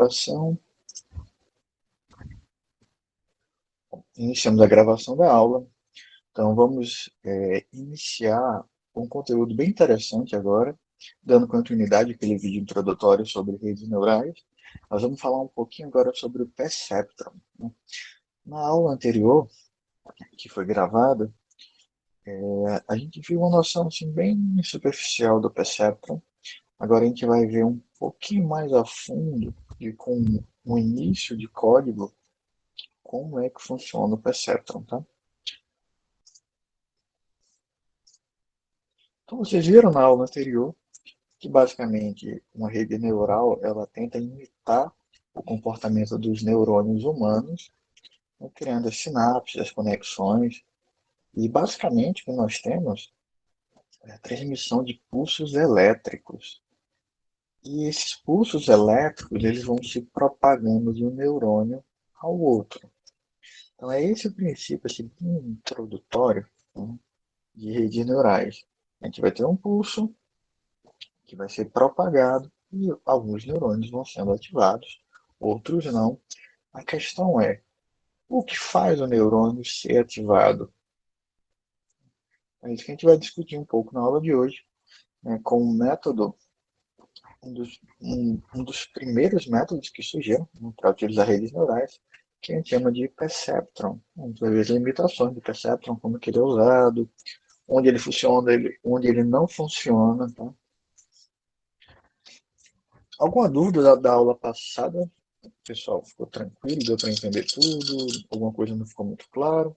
gravação. Iniciamos a gravação da aula. Então, vamos iniciar um conteúdo bem interessante agora, dando continuidade àquele vídeo introdutório sobre redes neurais. Nós vamos falar um pouquinho agora sobre o perceptron, né? Na aula anterior, que foi gravada, a gente viu uma noção assim, bem superficial do perceptron. Agora a gente vai ver um pouquinho mais a fundo e com o início de código como é que funciona o perceptron, tá? Então vocês viram na aula anterior que basicamente uma rede neural ela tenta imitar o comportamento dos neurônios humanos, né, criando as sinapses, as conexões, e basicamente o que nós temos é a transmissão de pulsos elétricos. E esses pulsos elétricos eles vão se propagando de um neurônio ao outro. Então é esse o princípio assim, introdutório, né, de redes neurais. A gente vai ter um pulso que vai ser propagado e alguns neurônios vão sendo ativados, outros não. A questão é, o que faz o neurônio ser ativado? É isso que a gente vai discutir um pouco na aula de hoje, né, com um método, um dos primeiros métodos que surgiram, né, para utilizar redes neurais, que a gente chama de perceptron. A gente vai ver as limitações do perceptron, como que ele é usado, onde ele funciona, onde ele não funciona. Tá? Alguma dúvida da aula passada? Pessoal, ficou tranquilo? Deu para entender tudo? Alguma coisa não ficou muito claro?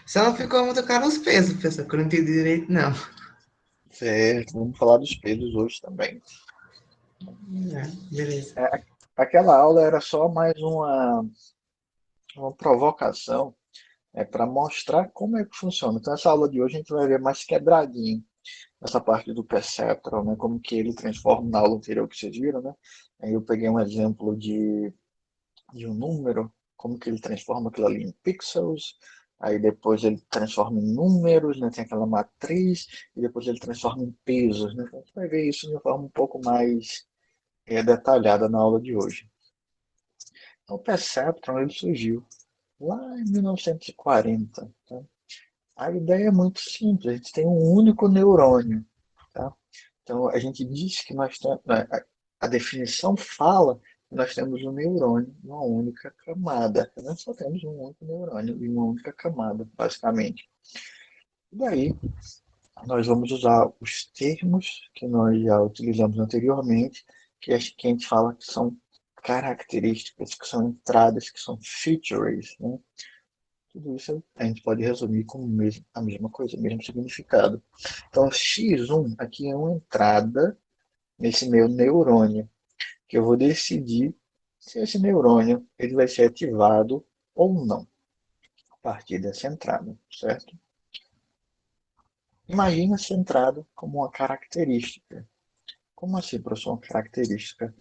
Só não ficou muito claro os pesos, pessoal, que eu não entendi direito, não. Certo, vamos falar dos pesos hoje também. Beleza. Aquela aula era só mais uma provocação para mostrar como é que funciona. Então, essa aula de hoje a gente vai ver mais quebradinho essa parte do perceptron, né? Como que ele transforma na aula anterior que vocês viram, né? Aí eu peguei um exemplo de um número, como que ele transforma aquilo ali em pixels, aí depois ele transforma em números, né? Tem aquela matriz, e depois ele transforma em pesos, né? Então, a gente vai ver isso de uma forma um pouco mais detalhada na aula de hoje. Então, o perceptron ele surgiu lá em 1940. Tá? A ideia é muito simples, a gente tem um único neurônio. Tá? Então, a gente diz que nós temos, a definição fala que nós temos um neurônio em uma única camada. Nós só temos um único neurônio em uma única camada, basicamente. E daí, nós vamos usar os termos que nós já utilizamos anteriormente, que a gente fala que são características, que são entradas, que são features, né? Tudo isso a gente pode resumir como a mesma coisa, o mesmo significado. Então, x1 aqui é uma entrada nesse meu neurônio, que eu vou decidir se esse neurônio ele vai ser ativado ou não, a partir dessa entrada, certo? Imagina essa entrada como uma característica. Como assim, professor, uma característica?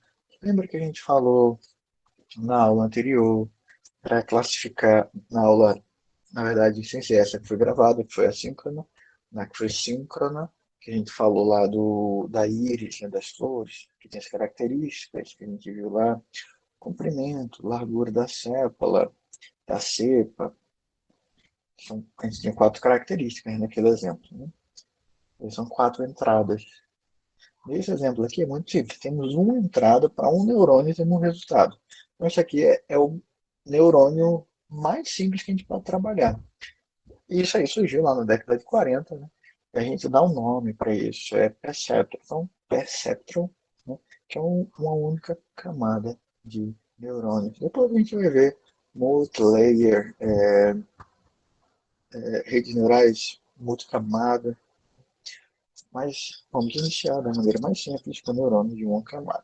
Lembra que a gente falou na aula anterior, para classificar na aula, na verdade, sem ser essa que foi gravada, que foi assíncrona, na que foi síncrona, que a gente falou lá da íris, né, das flores, que tem as características que a gente viu lá, comprimento, largura da sépola, da cepa, a gente tinha 4 características naquele exemplo. Né? São 4 entradas. Nesse exemplo aqui é muito simples. Temos uma entrada para um neurônio e temos um resultado. Então, isso aqui é o neurônio mais simples que a gente pode trabalhar. E isso aí surgiu lá na década de 40, né? E a gente dá um nome para isso, é perceptron. Então, perceptron, né? Que é uma única camada de neurônios. Depois a gente vai ver multilayer, redes neurais multicamada, mas vamos iniciar da maneira mais simples com neurônios de uma camada.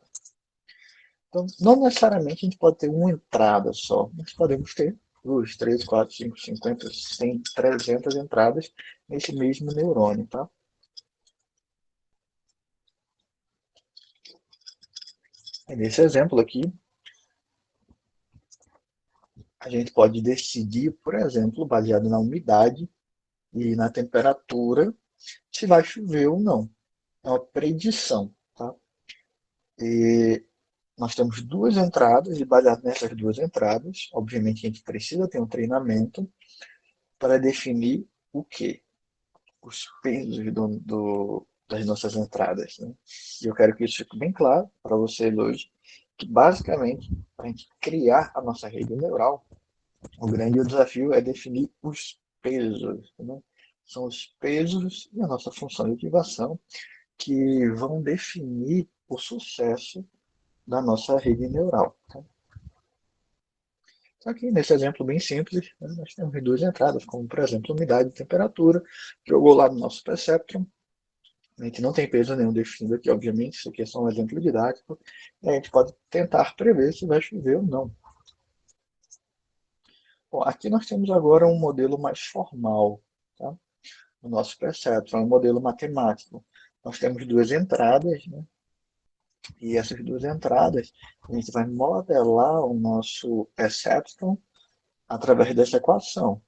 Então, não necessariamente a gente pode ter uma entrada só, nós podemos ter 2, 3, 4, 5, 50, 100, 300 entradas nesse mesmo neurônio, tá? E nesse exemplo aqui, a gente pode decidir, por exemplo, baseado na umidade e na temperatura, se vai chover ou não. É uma predição, tá? E nós temos duas entradas, e baseado nessas duas entradas, obviamente a gente precisa ter um treinamento para definir o quê? Os pesos das nossas entradas. Né? E eu quero que isso fique bem claro para vocês hoje, que basicamente, para a gente criar a nossa rede neural, o grande desafio é definir os pesos. Né? São os pesos e a nossa função de ativação que vão definir o sucesso da nossa rede neural. Tá? Só que nesse exemplo bem simples, né, nós temos duas entradas, como por exemplo umidade e temperatura, jogou lá no nosso perceptron. A gente não tem peso nenhum definido aqui, obviamente, isso aqui é só um exemplo didático, e a gente pode tentar prever se vai chover ou não. Bom, aqui nós temos agora um modelo mais formal, tá? O nosso perceptron é um modelo matemático. Nós temos duas entradas, né? E essas duas entradas, a gente vai modelar o nosso perceptron através dessa equação.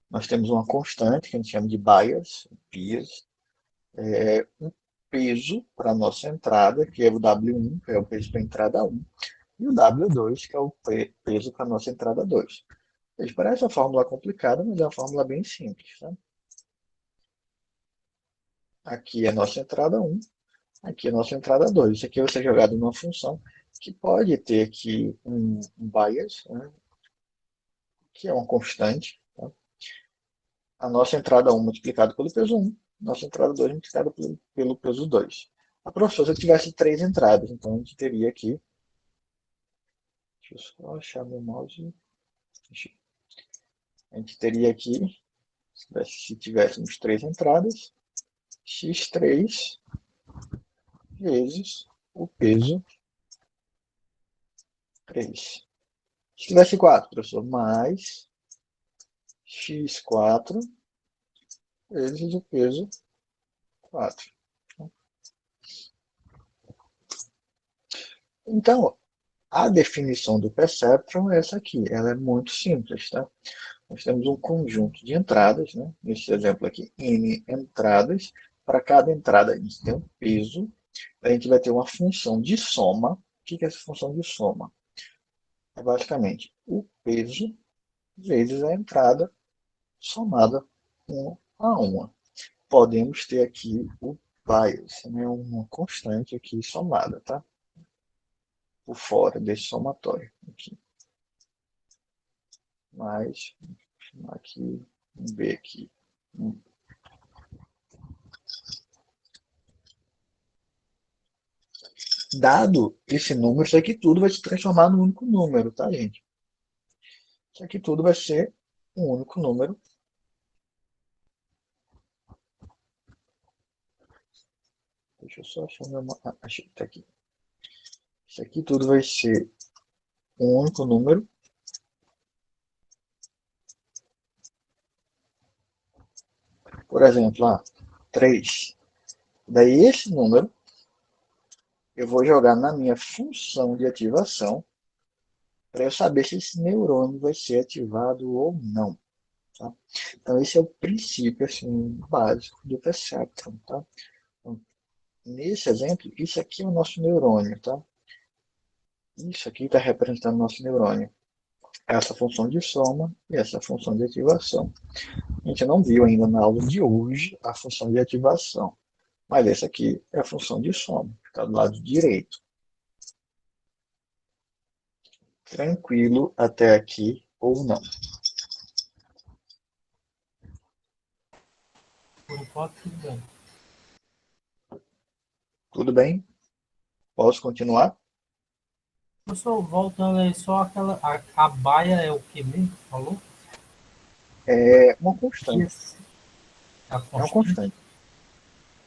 Nós temos uma constante, que a gente chama de bias, um peso para a nossa entrada, que é o W1, que é o peso para a entrada 1, e o W2, que é o peso para a nossa entrada 2. Parece uma fórmula complicada, mas é uma fórmula bem simples. Tá? Aqui é a nossa entrada 1, aqui é a nossa entrada 2. Isso aqui vai ser jogado numa função que pode ter aqui um bias, né, que é uma constante. Tá? A nossa entrada 1 multiplicada pelo peso 1, nossa entrada 2 multiplicada pelo peso 2. A professora, se eu tivesse três entradas, então a gente teria aqui. Deixa eu só achar meu mouse. A gente teria aqui, se tivéssemos três entradas, x3 vezes o peso 3. Se tivesse 4, professor, mais x4 vezes o peso 4. Então, a definição do perceptron é essa aqui. Ela é muito simples, tá? Nós temos um conjunto de entradas, né? Nesse exemplo aqui, n entradas. Para cada entrada, a gente tem um peso. A gente vai ter uma função de soma. O que é essa função de soma? É basicamente o peso vezes a entrada somada uma a uma. Podemos ter aqui o bias, né? Uma constante aqui somada, tá? Por fora desse somatório. Aqui. Mais, vou chamar aqui, um B aqui. Dado esse número, isso aqui tudo vai se transformar num único número, tá, gente? Isso aqui tudo vai ser um único número. Deixa eu só achar meu... achei que tá aqui. Isso aqui tudo vai ser um único número. Por exemplo, 3. Daí esse número eu vou jogar na minha função de ativação para eu saber se esse neurônio vai ser ativado ou não. Tá? Então esse é o princípio assim, básico do perceptron. Tá? Então, nesse exemplo, isso aqui é o nosso neurônio. Tá? Isso aqui está representando o nosso neurônio. Essa função de soma e essa função de ativação. A gente não viu ainda na aula de hoje a função de ativação. Mas essa aqui é a função de soma, que está do lado direito. Tranquilo até aqui ou não? Por enquanto, tudo bem. Tudo bem? Posso continuar? Professor, voltando aí, só aquela. A baia é o que mesmo? Falou? É uma constante. Isso. É a É uma constante? constante.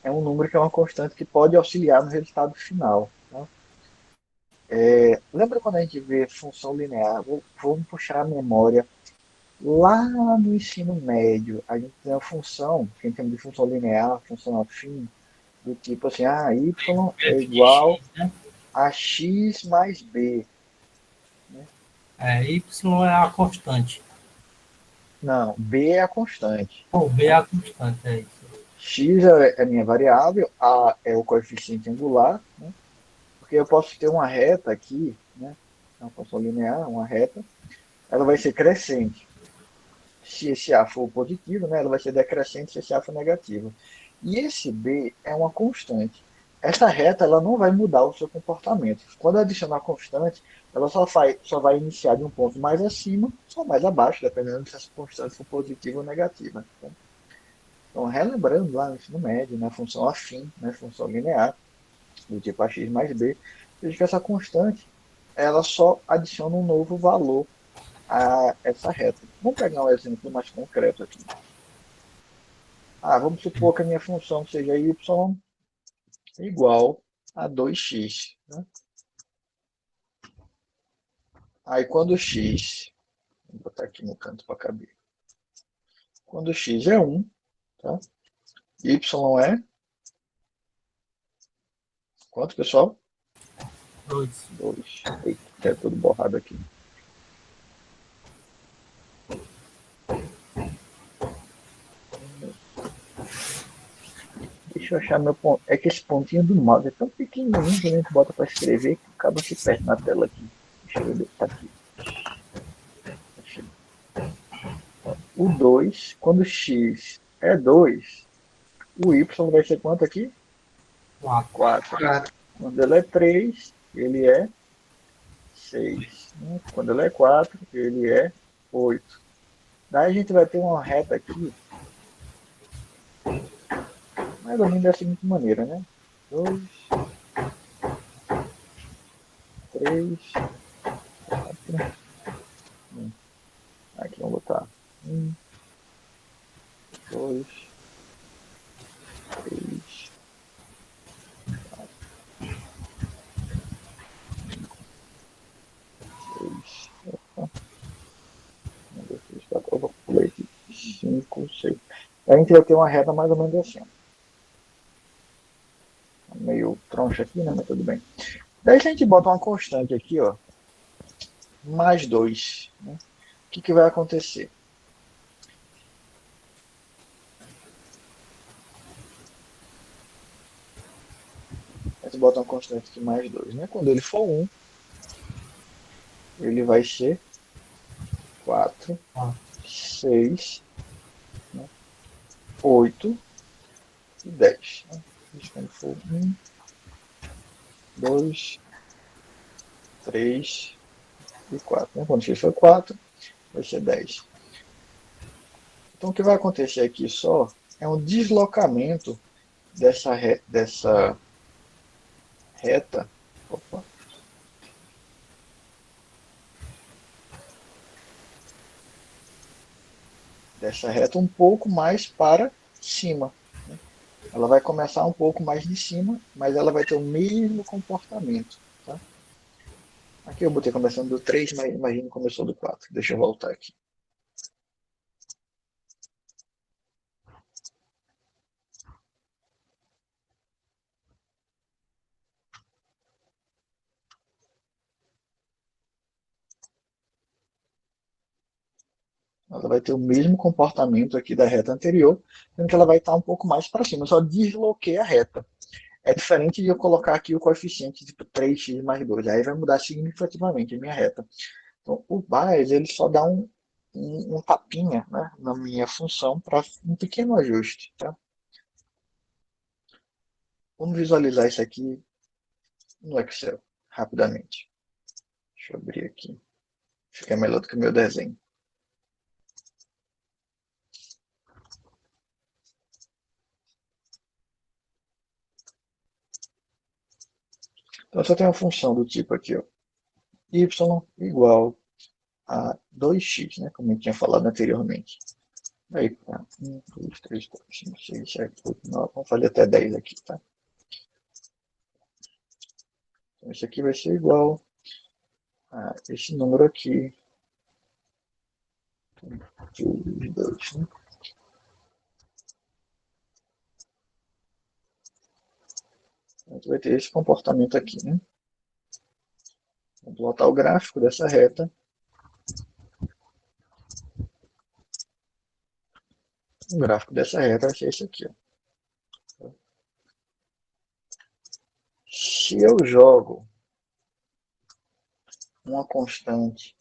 É um número que é uma constante que pode auxiliar no resultado final. Tá? Lembra quando a gente vê função linear? Vamos puxar a memória. Lá no ensino médio, a gente tem uma função, que a gente chama de função linear, função afim, do tipo assim, y é F de igual X, né? a x mais b. Né? Y é a constante. Não, b é a constante. Ou B é Tá? a constante, é isso. X é a minha variável, a é o coeficiente angular, né? Porque eu posso ter uma reta aqui, né? Uma função linear, uma reta, ela vai ser crescente. Se esse A for positivo, né, ela vai ser decrescente se esse A for negativo. E esse B é uma constante. Essa reta ela não vai mudar o seu comportamento. Quando adicionar constante, ela só vai iniciar de um ponto mais acima ou mais abaixo, dependendo se essa constante for positiva ou negativa. Então, relembrando lá no ensino médio, na função afim, na função linear, do tipo ax mais b, veja que essa constante ela só adiciona um novo valor a essa reta. Vamos pegar um exemplo mais concreto aqui. Vamos supor que a minha função seja y igual a 2x. Né? Aí quando x, vou botar aqui no canto para caber. Quando x é 1, tá? Y é quanto, pessoal? 2. 2. Eita, é tudo borrado aqui. Deixa eu achar meu ponto. É que esse pontinho do mouse é tão pequenininho que a gente bota para escrever que acaba se perde na tela aqui. Deixa eu ver, tá aqui. Achei. O 2, quando x é 2, o y vai ser quanto aqui? 4. 4. 4. Quando ele é 3, ele é 6. Quando ele é 4, ele é 8. Daí a gente vai ter uma reta aqui, mais ou menos da seguinte maneira, né? 2, 3, 4. Aqui vamos botar 1, 2, 3, 4, 5, 6. Opa, 1, 2, 3, 4. Opa, pulei aqui. 5, 6. A gente vai ter uma reta mais ou menos assim. Meio troncha aqui, né? Mas tudo bem. Daí se a gente bota uma constante aqui, ó, mais 2, né? O que vai acontecer? A gente bota uma constante aqui mais 2, né? Quando ele for 1, ele vai ser 4, 6, né? 8 e 10. Né? Quando for 1, 2, 3 e 4. Né? Quando x for 4, vai ser 10. Então o que vai acontecer aqui só é um deslocamento dessa reta. Opa, dessa reta um pouco mais para cima. Né? Ela vai começar um pouco mais de cima, mas ela vai ter o mesmo comportamento. Tá? Aqui eu botei começando do 3, mas imagine que começou do 4. Deixa eu voltar aqui. Ela vai ter o mesmo comportamento aqui da reta anterior, sendo que ela vai estar um pouco mais para cima. Eu só desloquei a reta. É diferente de eu colocar aqui o coeficiente tipo 3x mais 2. Aí vai mudar significativamente a minha reta. Então, o BAS, ele só dá um tapinha, né, na minha função para um pequeno ajuste. Tá? Vamos visualizar isso aqui no Excel, rapidamente. Deixa eu abrir aqui. Fica melhor do que o meu desenho. Então, só tem uma função do tipo aqui, ó, y igual a 2x, né, como eu tinha falado anteriormente. Aí, tá. 1, 2, 3, 4, 5, 6, 7, 8, 9. Vamos fazer até 10 aqui, tá? Então, isso aqui vai ser igual a esse número aqui. 2, né? A gente vai ter esse comportamento aqui, né? Vamos botar o gráfico dessa reta. O gráfico dessa reta vai ser esse aqui, ó. Se eu jogo uma constante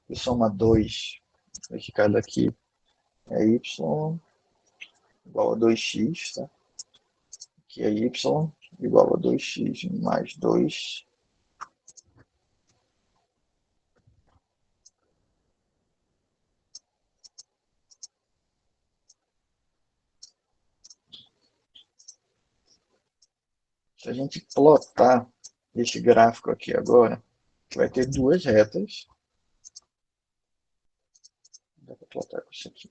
que soma 2, esse caso aqui é y igual a 2x, tá? Aqui é y igual a 2x mais 2. Se a gente plotar esse gráfico aqui agora, vai ter duas retas. Dá para plotar com isso aqui.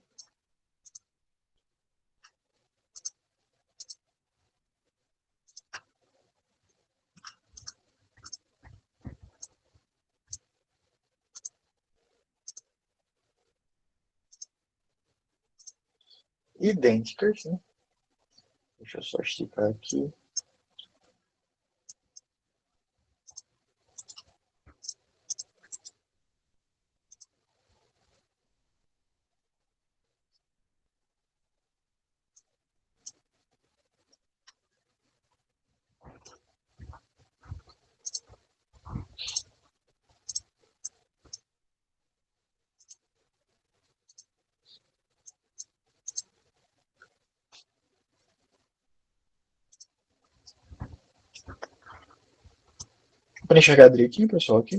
Idênticas, né? Deixa eu só esticar aqui. Para enxergar direitinho, pessoal, aqui.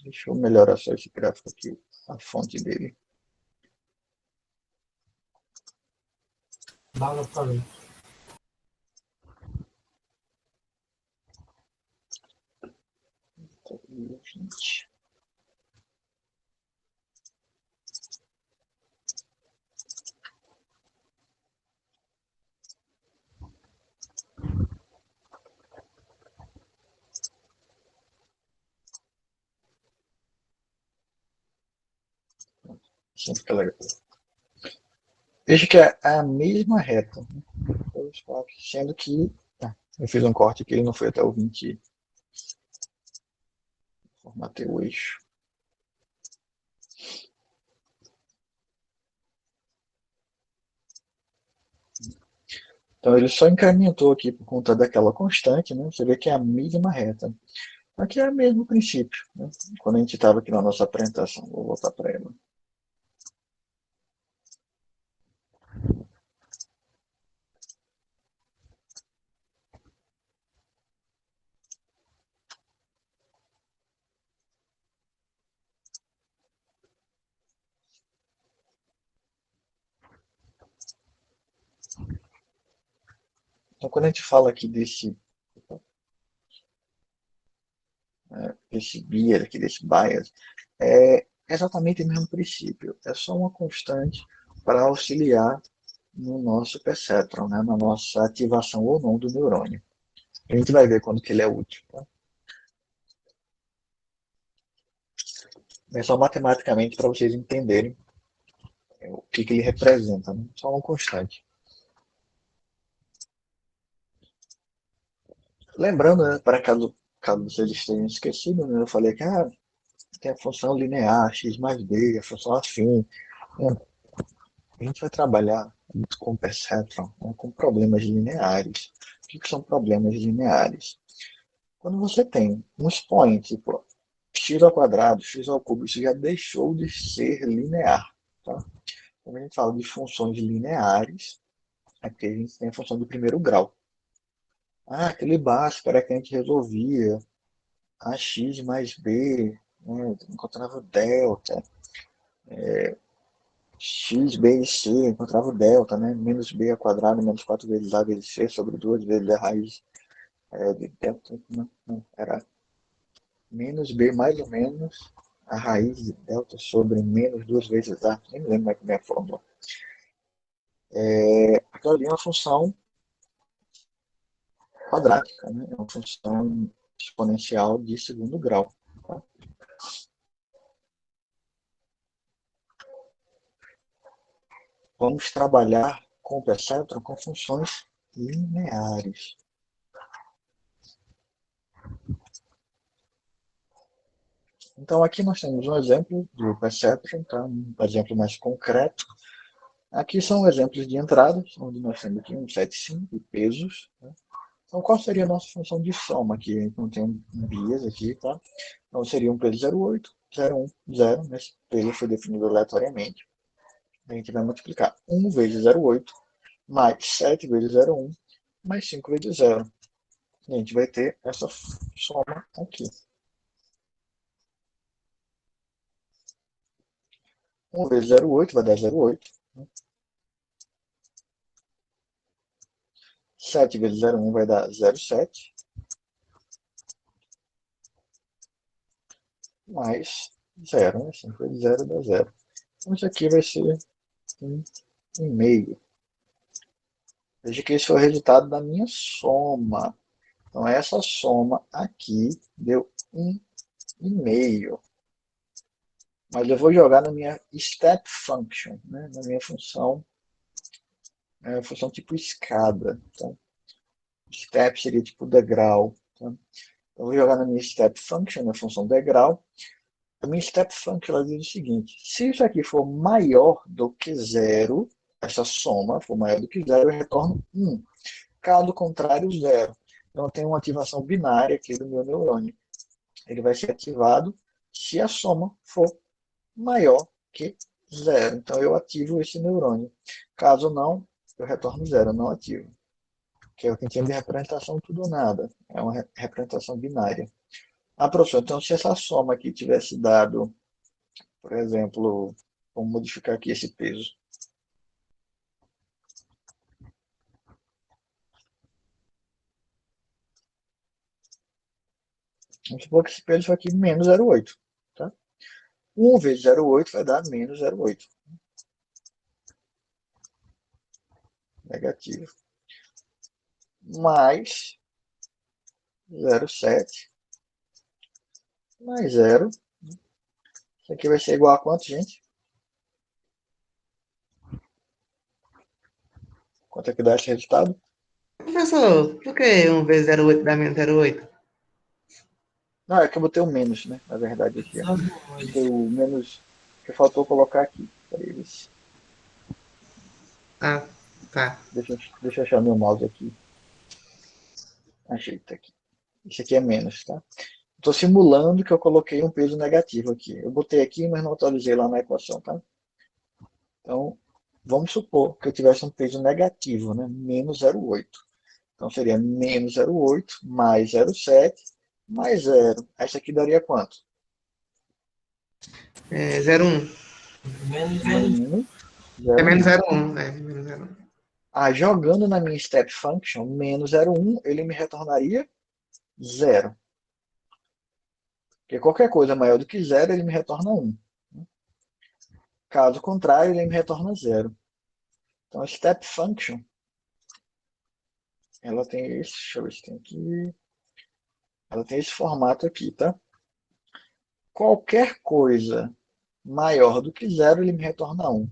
Deixa eu melhorar só esse gráfico aqui, a fonte dele. Dá pra ver. Gente. Assim fica legal. Veja que é a mesma reta, né? Sendo que eu fiz um corte que ele não foi até o 20. Formatei o eixo. Então ele só incrementou aqui por conta daquela constante, né? Você vê que é a mesma reta. Aqui é o mesmo princípio, né? Quando a gente estava aqui na nossa apresentação. Vou voltar para ela. Então quando a gente fala aqui desse bias, aqui desse bias, é exatamente o mesmo princípio. É só uma constante para auxiliar no nosso perceptron, né? Na nossa ativação ou não do neurônio. A gente vai ver quando que ele é útil. Tá? É só matematicamente para vocês entenderem o que ele representa. Né? Só uma constante. Lembrando, né, para caso vocês tenham esquecido, né, eu falei que tem a função linear, x mais b, a função afim. Né? A gente vai trabalhar com perceptron, né, com problemas lineares. O que são problemas lineares? Quando você tem um expoente, tipo, x ao quadrado, x ao cubo, isso já deixou de ser linear. Tá? Quando a gente fala de funções lineares, é porque a gente tem a função do primeiro grau. Aquele básico era que a gente resolvia ax mais b, né, encontrava o delta, x, b e c, encontrava o delta, né, menos b ao quadrado, menos 4 vezes a vezes c sobre 2 vezes a raiz de delta, não, era menos b mais ou menos a raiz de delta sobre menos 2 vezes a, nem lembro como é a fórmula. Aquela ali é uma função quadrática, né, é uma função exponencial de segundo grau. Tá? Vamos trabalhar com o perceptron com funções lineares. Então aqui nós temos um exemplo do perceptron, tá? Um exemplo mais concreto. Aqui são exemplos de entradas, onde nós temos aqui um set sim de pesos. Né? Então, qual seria a nossa função de soma aqui? A gente não tem um bias aqui, tá? Então, seria um peso 0,8, 0,1, 0. Esse peso foi definido aleatoriamente. A gente vai multiplicar 1 vezes 0,8 mais 7 vezes 0,1 mais 5 vezes 0. E a gente vai ter essa soma aqui. 1 vezes 0,8 vai dar 0,8. 7 vezes 0,1 vai dar 0,7. Mais 0, né? 5 vezes 0 dá 0. Então isso aqui vai ser 1,5. Veja que esse foi o resultado da minha soma. Então essa soma aqui deu 1,5. Mas eu vou jogar na minha step function, né? Na minha função, função tipo escada. Então, step seria tipo degrau. Tá? Então, eu vou jogar na minha step function, na função degrau. A minha step function ela diz o seguinte: se isso aqui for maior do que zero, essa soma for maior do que zero, eu retorno 1. Caso contrário, 0. Então, eu tenho uma ativação binária aqui do meu neurônio. Ele vai ser ativado se a soma for maior que 0. Então, eu ativo esse neurônio. Caso não, eu retorno 0, eu não ativo. Que é o que entende de representação tudo ou nada. É uma representação binária. Ah, professor, então se essa soma aqui tivesse dado, por exemplo, vamos modificar aqui esse peso. Vamos supor que esse peso foi aqui menos 0,8. Tá? 1 vezes 0,8 vai dar menos 0,8. Negativo. Mais 0,7 mais 0. Isso aqui vai ser igual a quanto, gente? Quanto é que dá esse resultado? Professor, por que 1 vezes 0,8 dá menos 0,8? Não, é que eu botei o menos, né? Na verdade, aqui. Ó. Botei Exatamente. o menos que faltou colocar aqui. Para eles. Ah, tá. Deixa eu achar meu mouse aqui. Achei, tá aqui. Isso aqui é menos, tá? Estou simulando que eu coloquei um peso negativo aqui. Eu botei aqui, mas não atualizei lá na equação, tá? Então, vamos supor que eu tivesse um peso negativo, né? Menos 0,8. Então, seria menos 0,8 mais 0,7 mais 0. Essa aqui daria quanto? É 0,1. Menos 0. Menos É menos 0,1. 0,1. É, menos 0,1. Ah, jogando na minha step function, menos 0,1, ele me retornaria 0. Porque qualquer coisa maior do que 0, ele me retorna 1. Caso contrário, ele me retorna 0. Então, a step function, ela tem esse, deixa eu ver se tem aqui, ela tem esse formato aqui, tá? Qualquer coisa maior do que 0, ele me retorna 1.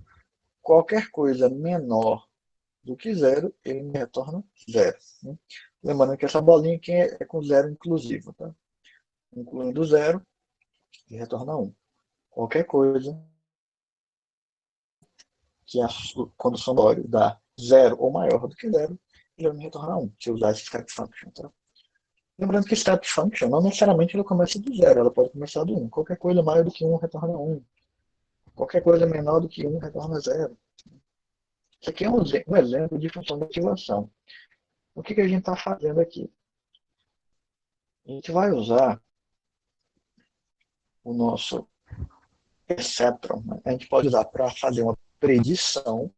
Qualquer coisa menor do que 0, ele me retorna 0. Né? Lembrando que essa bolinha aqui é com 0 inclusivo, tá? Incluindo 0, ele retorna 1. Qualquer coisa que a quando o somatório dá 0 ou maior do que 0, ele vai me retornar 1, se eu usar esse step function. Tá? Lembrando que step function não necessariamente ela começa do 0, ela pode começar do 1. Qualquer coisa maior do que 1 retorna 1. Qualquer coisa menor do que 1 retorna 0. Isso aqui é um exemplo de função de ativação. O que a gente está fazendo aqui? A gente vai usar o nosso perceptron. Né? A gente pode usar para fazer uma predição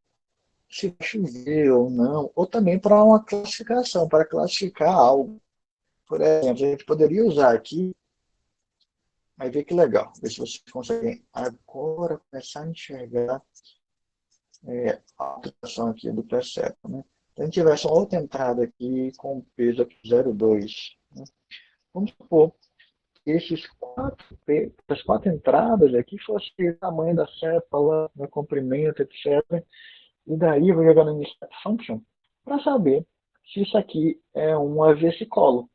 se vai chover ou não, ou também para uma classificação, para classificar algo. Por exemplo, a gente poderia usar aqui, aí ver que legal, ver se vocês conseguem agora começar a enxergar a alteração aqui do perceptron. Né? Se a gente tivesse uma outra entrada aqui com peso aqui 0,2, né? Vamos supor que essas quatro entradas aqui fossem o tamanho da célula, o comprimento, etc. E daí eu vou jogar no step function para saber se isso aqui é uma vesicolo.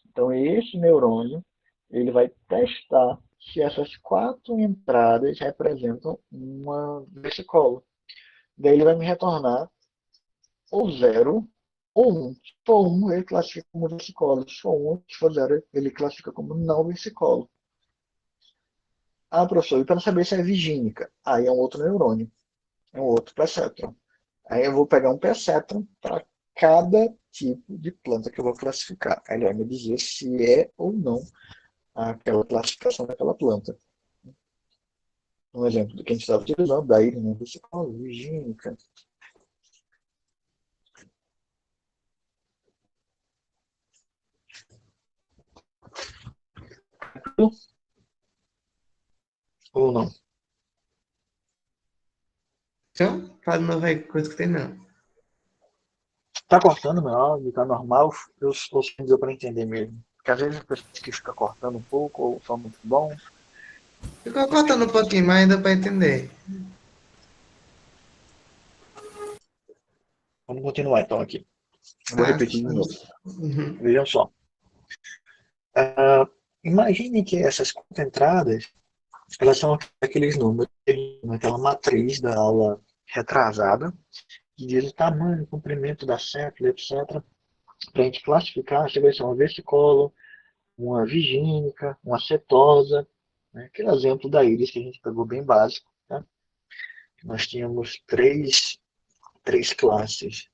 Então esse neurônio ele vai testar se essas quatro entradas representam uma vesicolo. Daí ele vai me retornar ou 0 ou 1. Se for 1, ele classifica como versicolo. Se for 1, se for 0, ele classifica como não versicolo. Ah, professor, e para saber se é vigínica? Aí é um outro neurônio, é um outro perceptron. Aí eu vou pegar um perceptron para cada tipo de planta que eu vou classificar. Aí ele vai me dizer se é ou não aquela classificação daquela planta. Um exemplo do que a gente estava utilizando, da ilha versicolo, vigínica. Ou não? Então, fala de novo aí, que coisa que tem não. Tá cortando meu áudio? Tá normal? Eu só deu para entender mesmo. Porque às vezes que fica cortando um pouco, ou só muito bom. Ficou cortando um pouquinho, mas deu pra entender. Vamos continuar então aqui. Eu vou Ah, repetir de novo. uhum. Vejam só. Imagine que essas quatro entradas, elas são aqueles números, naquela matriz da aula retrasada, que diz o tamanho, o comprimento da célula, etc. Para a gente classificar se vai ser uma versicolo, uma vigínica, uma setosa, né? Aquele exemplo da íris que a gente pegou bem básico. Tá? Nós tínhamos três classes.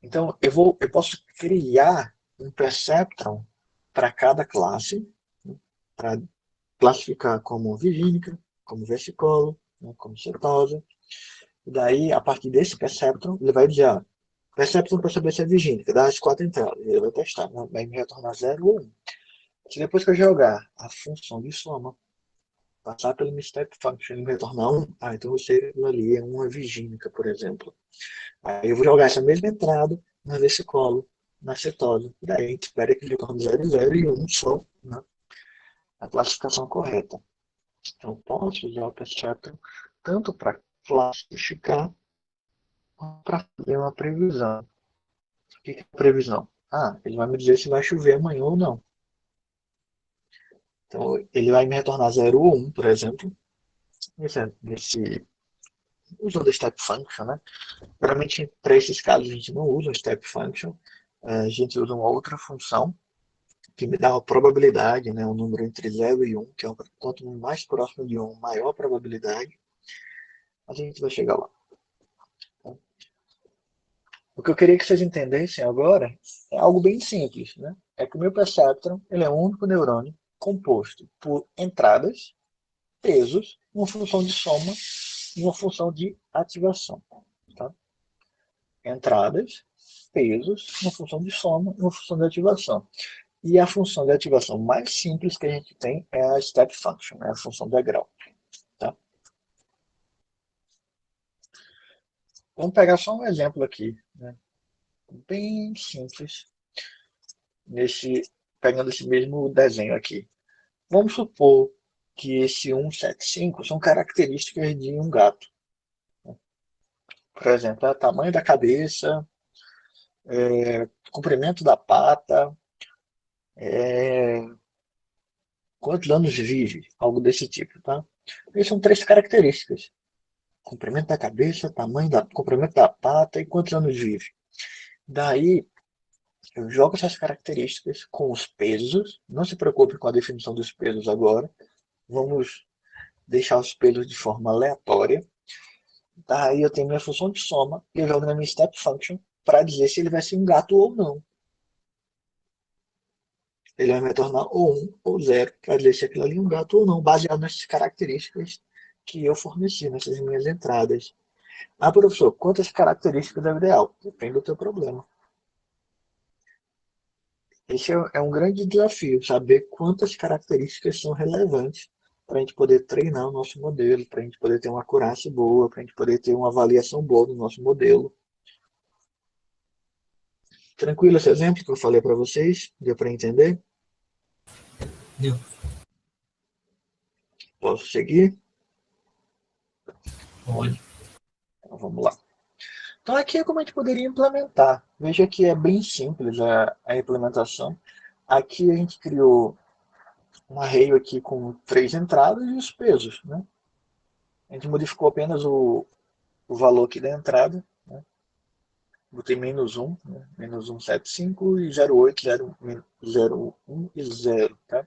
Então, eu posso criar um perceptron para cada classe, né? Para classificar como vigínica, como versicolo, né? Como setosa. E daí, a partir desse perceptron, ele vai dizer, perceptron para saber se é vigínica, dá as quatro entradas, ele vai testar, né? Vai me retornar 0 ou 1. Se depois que eu jogar a função de soma, passar pelo meu step function e me retornar 1, então eu sei que aquilo ali é uma vigínica, por exemplo. Aí eu vou jogar essa mesma entrada na versicolo, na cetose. E daí a gente espera que ele retorne 0, 0 e 1 só, né? A classificação correta. Então, posso usar o perceptron tanto para classificar quanto para fazer uma previsão. O que é previsão? Ele vai me dizer se vai chover amanhã ou não. Então, ele vai me retornar 0 ou 1, por exemplo, usando o step function, né? Geralmente, para esses casos, a gente não usa o step function, a gente usa uma outra função que me dá uma probabilidade, né? Um número entre 0 e 1, que é quanto mais próximo de 1, maior a probabilidade. A gente vai chegar lá. O que eu queria que vocês entendessem agora é algo bem simples, né? É que o meu perceptron ele é um único neurônio composto por entradas, pesos, uma função de soma e uma função de ativação. Tá? Entradas, pesos, uma função de soma e uma função de ativação. E a função de ativação mais simples que a gente tem é a step function, é a função degrau. Tá? Vamos pegar só um exemplo aqui, né? Bem simples, pegando esse mesmo desenho aqui. Vamos supor que esse 175 são características de um gato. Por exemplo, o tamanho da cabeça, comprimento da pata, é, quantos anos vive, algo desse tipo, tá? Essas são três características: comprimento da cabeça, comprimento da pata e quantos anos vive. Daí, eu jogo essas características com os pesos. Não se preocupe com a definição dos pesos agora. Vamos deixar os pesos de forma aleatória. Daí eu tenho minha função de soma e eu jogo na minha step function para dizer se ele vai ser um gato ou não. Ele vai me retornar ou 1 ou 0 para dizer se aquilo ali é um gato ou não, baseado nessas características que eu forneci nessas minhas entradas. Professor, quantas características é o ideal? Depende do teu problema. Esse é um grande desafio, saber quantas características são relevantes para a gente poder treinar o nosso modelo, para a gente poder ter uma acurácia boa, para a gente poder ter uma avaliação boa do nosso modelo. Tranquilo esse exemplo que eu falei para vocês? Deu para entender? Deu. Posso seguir? Pode. Então, vamos lá. Então aqui é como a gente poderia implementar. Veja que é bem simples a implementação. Aqui a gente criou um array aqui com três entradas e os pesos, né? A gente modificou apenas o valor aqui da entrada, né? botei -1, né? -175 e 08, 01 e 0, tá?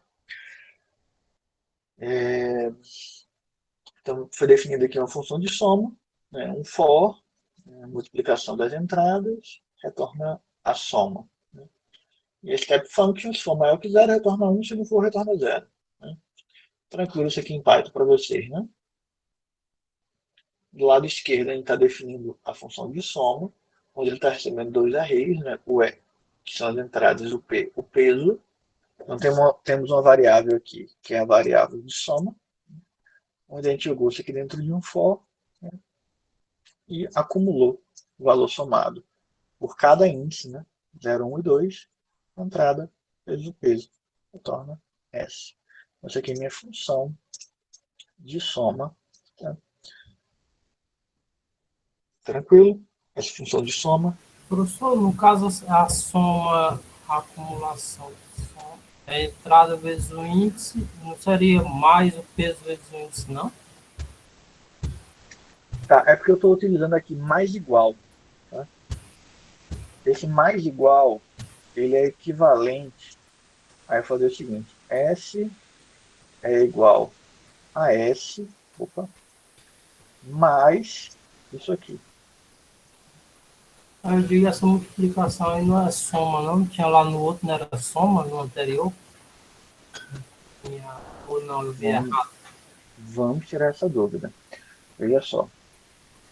Então, foi definida aqui uma função de soma, né? Um for, né? Multiplicação das entradas, retorna a soma. Né? E a step function, se for maior que zero, retorna 1, se não for, retorna 0. Né? Tranquilo isso aqui em Python para vocês, né? Do lado esquerdo, a gente está definindo a função de soma, onde ele está recebendo dois arrays, né? O E, que são as entradas, o P, o peso. Então, temos uma variável aqui, que é a variável de soma, onde a gente jogou isso aqui dentro de um for, né? E acumulou o valor somado por cada índice, né? 0, 1 e 2, entrada vezes o peso, retorna S. Essa aqui é a minha função de soma. Tá? Tranquilo? Essa função de soma. Professor, no caso, a soma, a acumulação de soma, é entrada vezes o índice, não seria mais o peso vezes o índice, não? Tá, é porque eu estou utilizando aqui mais igual. Tá? Esse mais igual, ele é equivalente. Aí eu vou fazer o seguinte: S é igual a S, opa, mais isso aqui. Aí eu digo essa multiplicação aí não é soma, não? Tinha lá no outro, não era soma, no anterior? Tinha, ou não, eu vi Vamos, errado. vamos tirar essa dúvida. Veja só.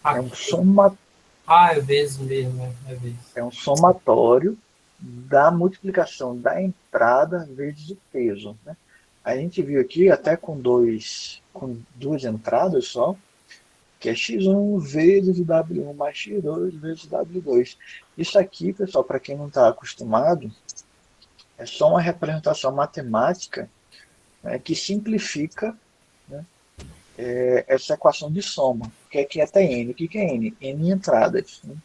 É um, Aqui. soma, Ah, é vezes mesmo, é vezes. é um somatório da multiplicação da entrada vezes o peso. Né? A gente viu aqui até com duas entradas só, que é x1 vezes w1 mais x2 vezes w2. Isso aqui, pessoal, para quem não está acostumado, é só uma representação matemática, né, que simplifica, né, essa equação de soma, que aqui é até n. O que é n? N entradas. Né?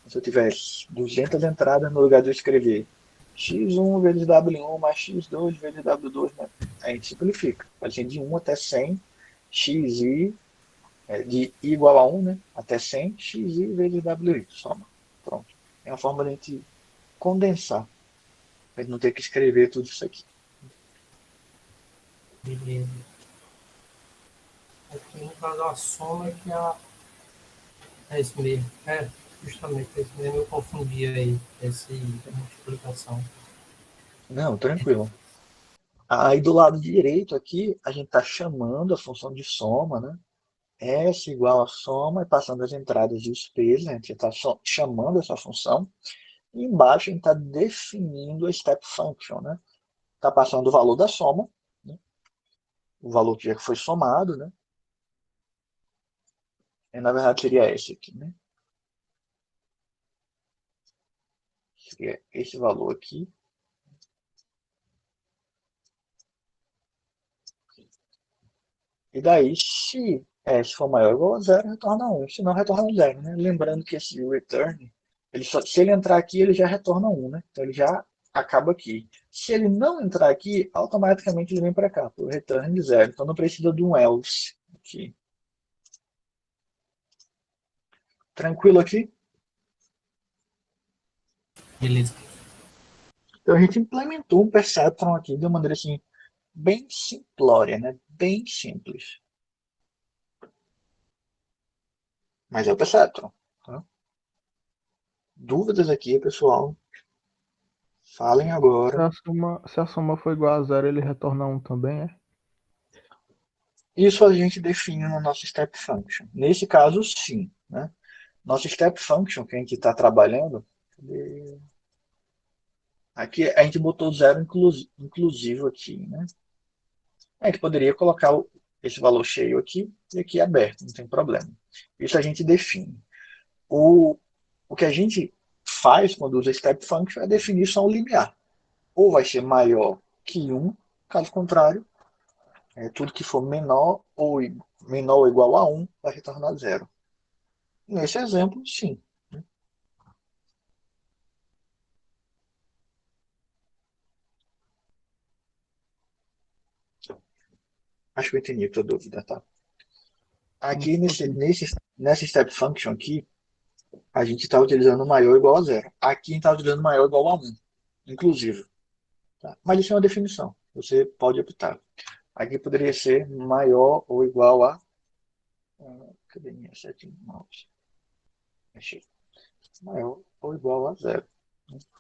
Se eu tivesse 200 entradas, no lugar de eu escrever x1 vezes w1 mais x2 vezes w2, né, a gente simplifica. Fazendo de 1 até 100, xi de i igual a 1, né, até 100, xi vezes wi, soma. Pronto. É uma forma de a gente condensar, para não ter que escrever tudo isso aqui. Beleza. Aqui no caso a soma é que a. É isso mesmo. É, justamente, é isso mesmo. Eu confundi aí essa multiplicação. Não, tranquilo. Aí do lado direito aqui, a gente está chamando a função de soma, né? S igual a soma e passando as entradas e os pesos, né? A gente está chamando essa função. E embaixo a gente está definindo a step function, né? Está passando o valor da soma, né? O valor que já foi somado, né? E, na verdade seria esse aqui, né? Seria esse valor aqui. E daí, se S for maior ou igual a zero, retorna 1. Se não, retorna 0. Né? Lembrando que esse return, se ele entrar aqui, ele já retorna 1. Né? Então ele já acaba aqui. Se ele não entrar aqui, automaticamente ele vem para cá, para o return de 0. Então não precisa de um else aqui. Tranquilo aqui? Beleza. Então a gente implementou um perceptron aqui de uma maneira assim, bem simplória, né? Bem simples. Mas é o perceptron. Tá? Dúvidas aqui, pessoal? Falem agora. Se a soma for igual a zero, ele retorna um também, é? Isso a gente define no nosso step function. Nesse caso, sim. Né? Nosso step function que a gente está trabalhando, aqui a gente botou zero inclusivo aqui. Né? A gente poderia colocar esse valor cheio aqui e aqui aberto, não tem problema. Isso a gente define. O que a gente faz quando usa step function é definir só um limiar. Ou vai ser maior que 1, caso contrário, tudo que for menor ou igual a 1 vai retornar zero. Nesse exemplo, sim. Acho que eu entendi a tua dúvida, tá? Aqui Ok. nessa step function aqui, a gente está utilizando maior ou igual a zero. Aqui a gente está utilizando maior ou igual a 1, inclusive. Tá? Mas isso é uma definição. Você pode optar. Aqui poderia ser maior ou igual a. Cadê minha setinha? Achei. Maior ou igual a zero.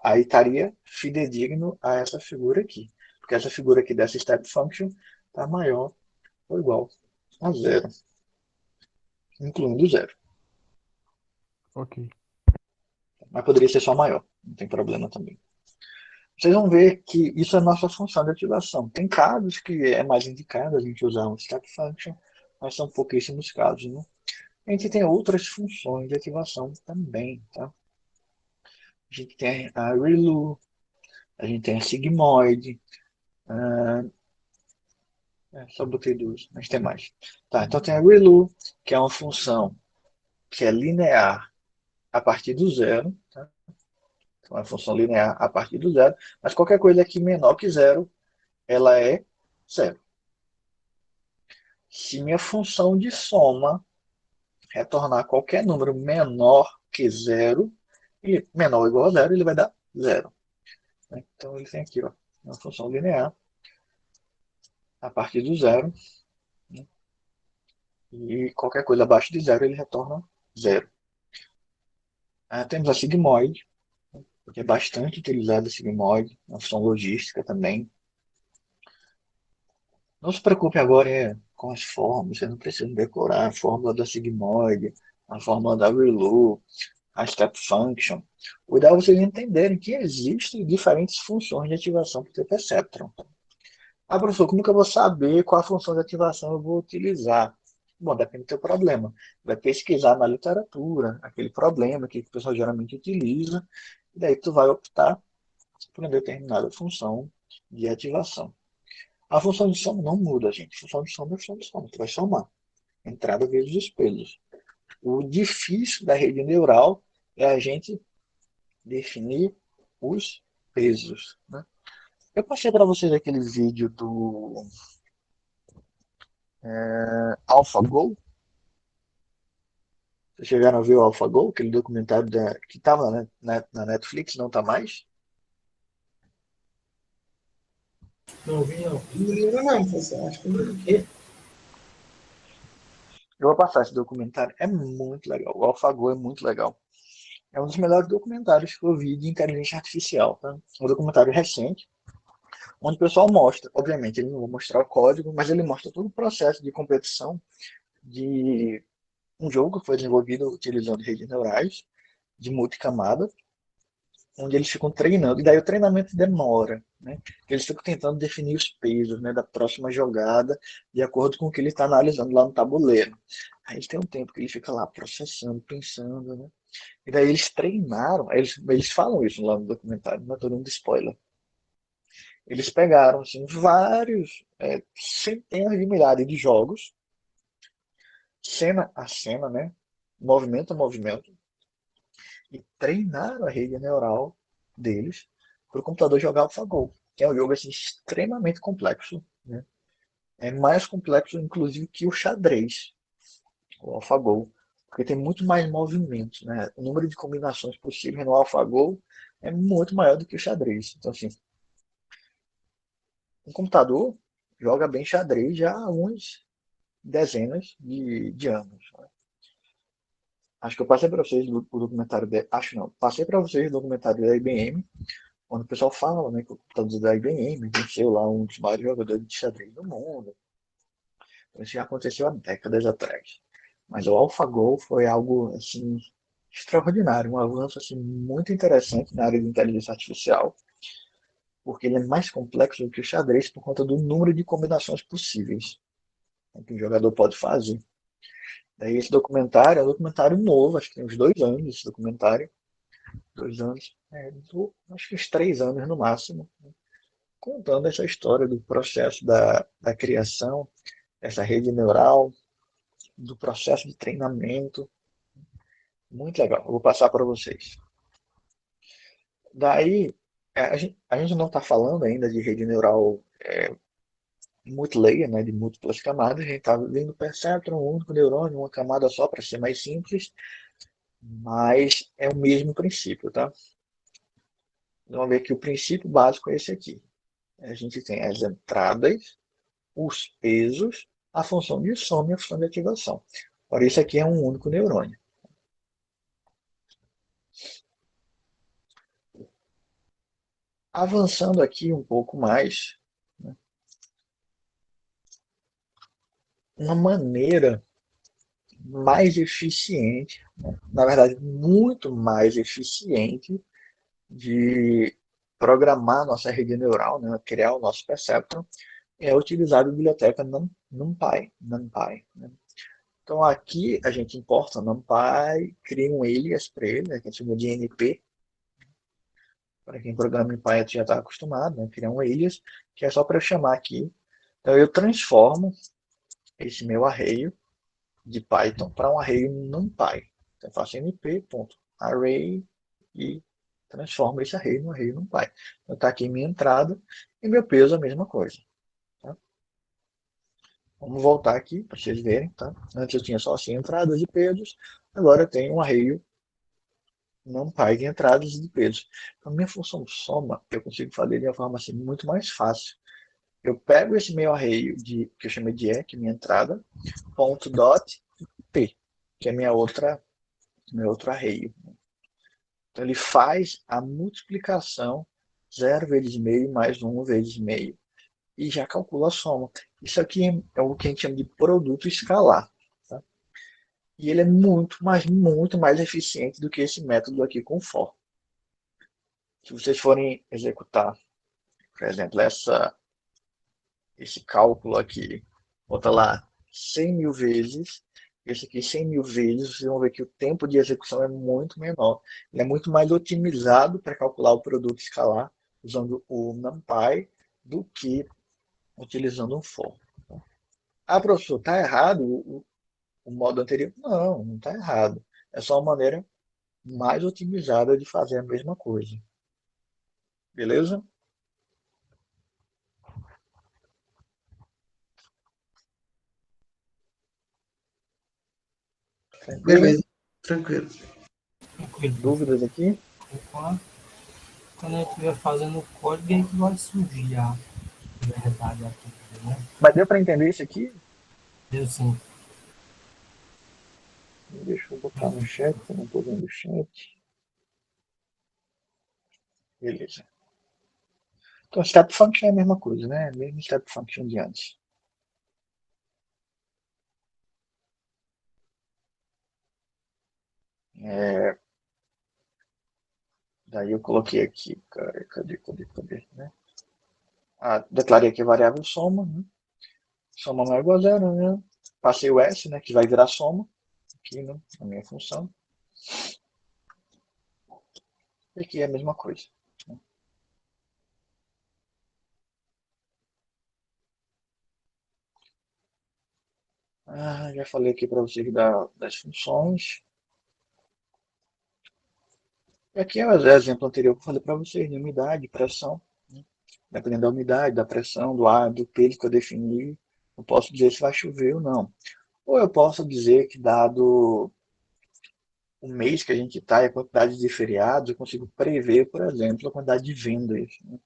Aí estaria fidedigno a essa figura aqui. Porque essa figura aqui dessa step function está maior ou igual a zero, incluindo zero. Ok. Mas poderia ser só maior, não tem problema também. Vocês vão ver que isso é a nossa função de ativação. Tem casos que é mais indicado a gente usar um step function, mas são pouquíssimos casos, né? A gente tem outras funções de ativação também, tá? A gente tem a ReLU, a gente tem a sigmoid, só botei duas, mas tem mais. Tá, então tem a ReLU, que é uma função que é linear a partir do zero, tá? Então é uma função linear a partir do zero, mas qualquer coisa aqui menor que zero, ela é zero. Se minha função de soma retornar qualquer número menor que zero, e menor ou igual a zero, ele vai dar zero. Então ele tem aqui ó, uma função linear a partir do zero, né? E qualquer coisa abaixo de zero ele retorna zero. Temos a sigmoid, porque é bastante utilizada a sigmoid, uma função logística também. Não se preocupe agora com as fórmulas, você não precisa decorar a fórmula da sigmoid, a fórmula da ReLU, a step function. O ideal é vocês entenderem que existem diferentes funções de ativação para o Perceptron. Professor, como que eu vou saber qual a função de ativação eu vou utilizar? Bom, depende do teu problema. Vai pesquisar na literatura aquele problema que o pessoal geralmente utiliza, e daí tu vai optar por uma determinada função de ativação. A função de soma não muda, gente. A função de soma é a função de soma. Tu vai somar. Entrada vezes espelhos. O difícil da rede neural é a gente definir os pesos, né? Eu passei para vocês aquele vídeo do AlphaGo. Vocês chegaram a ver o AlphaGo, aquele documentário que estava na Netflix, não está mais? Não vi, não. Não lembro não, professor. Acho que não. Porque Eu vou passar esse documentário, é muito legal. O AlphaGo é muito legal. É um dos melhores documentários que eu vi de inteligência artificial. Tá? Um documentário recente, onde o pessoal mostra, obviamente, ele não vai mostrar o código, mas ele mostra todo o processo de competição de um jogo que foi desenvolvido utilizando redes neurais de multicamada, onde eles ficam treinando, e daí o treinamento demora, né? Eles ficam tentando definir os pesos, né, da próxima jogada, de acordo com o que ele está analisando lá no tabuleiro. Aí tem um tempo que ele fica lá processando, pensando, né? E daí eles treinaram, eles falam isso lá no documentário, não estou dando spoiler. Eles pegaram assim, vários, centenas de milhares de jogos, cena a cena, né? Movimento a movimento, e treinaram a rede neural deles para o computador jogar AlphaGo, que é um jogo assim, extremamente complexo, né? É mais complexo, inclusive, que o xadrez, o AlphaGo, porque tem muito mais movimentos, né? O número de combinações possíveis no AlphaGo é muito maior do que o xadrez. Então, assim, um computador joga bem xadrez já há uns dezenas de anos. Né? Acho que eu passei para vocês o documentário acho não, passei para vocês o documentário da IBM, onde o pessoal fala, né, que o computador da IBM venceu lá um dos maiores jogadores de xadrez do mundo. Então, isso já aconteceu há décadas atrás. Mas o AlphaGo foi algo assim extraordinário, um avanço assim muito interessante na área de inteligência artificial, porque ele é mais complexo do que o xadrez por conta do número de combinações possíveis que o jogador pode fazer. Daí esse documentário é um documentário novo, acho que tem uns 2 anos esse documentário. 2 anos, acho que uns 3 anos no máximo, né? Contando essa história do processo da criação dessa rede neural, do processo de treinamento. Muito legal, eu vou passar para vocês. Daí, a gente não está falando ainda de rede neural multilayer, né, de múltiplas camadas, a gente está vendo o perceptron, um único neurônio, uma camada só para ser mais simples. mas é o mesmo princípio, tá? Vamos ver que o princípio básico é esse aqui. A gente tem as entradas, os pesos, a função de soma e a função de ativação. Ora, isso aqui é um único neurônio. Avançando aqui um pouco mais, né, uma maneira mais eficiente, né, na verdade, muito mais eficiente de programar nossa rede neural, né, criar o nosso perceptron, é utilizar a biblioteca NumPy, né? Então aqui a gente importa NumPy, cria um alias para ele, né, que a gente chama de NP. Para quem programa em Python já está acostumado, né, criar um alias, que é só para eu chamar aqui. Então eu transformo esse meu array de Python para um array NumPy. Então eu faço np.array e transformo esse array no array NumPy. Então está aqui minha entrada e meu peso a mesma coisa. Tá? Vamos voltar aqui para vocês verem. Tá? Antes eu tinha só assim entradas e pesos, agora eu tenho um array NumPy de entradas e de pesos. Então minha função soma eu consigo fazer de uma forma assim, muito mais fácil. Eu pego esse meu array que eu chamei de E, que é minha entrada, ponto dot P, que é meu outro array. Então ele faz a multiplicação 0 vezes meio mais 1 vezes meio e já calcula a soma. Isso aqui é o que a gente chama de produto escalar. Tá? E ele é muito mais eficiente do que esse método aqui com for. Se vocês forem executar, por exemplo, esse cálculo aqui, bota lá 100 mil vezes, esse aqui 100 mil vezes, vocês vão ver que o tempo de execução é muito menor. Ele é muito mais otimizado para calcular o produto escalar usando o NumPy do que utilizando um for. Ah, professor, está errado o modo anterior? Não, não está errado. É só uma maneira mais otimizada de fazer a mesma coisa. Beleza? Tranquilo? Beleza, tranquilo. Tranquilo, professor. Dúvidas aqui? Enquanto, quando eu estiver fazendo o código, é que vai surgir a verdade aqui, né? Mas deu para entender isso aqui? Eu sim. Deixa eu botar no chat, eu não estou vendo o chat. Beleza. Então, step function é a mesma coisa, né? Mesmo step function de antes. Daí eu coloquei aqui, cara, cadê, né? Declarei aqui a variável soma, né? Soma não é igual a zero, né? Passei o S, né? Que vai virar soma, aqui, né? Na minha função. E aqui é a mesma coisa. Já falei aqui para vocês das funções. E aqui é o exemplo anterior que eu falei para vocês, de umidade, pressão. Né? Dependendo da umidade, da pressão, do ar, do peso que eu defini, eu posso dizer se vai chover ou não. Ou eu posso dizer que, dado o mês que a gente está e a quantidade de feriados, eu consigo prever, por exemplo, a quantidade de vendas. Né?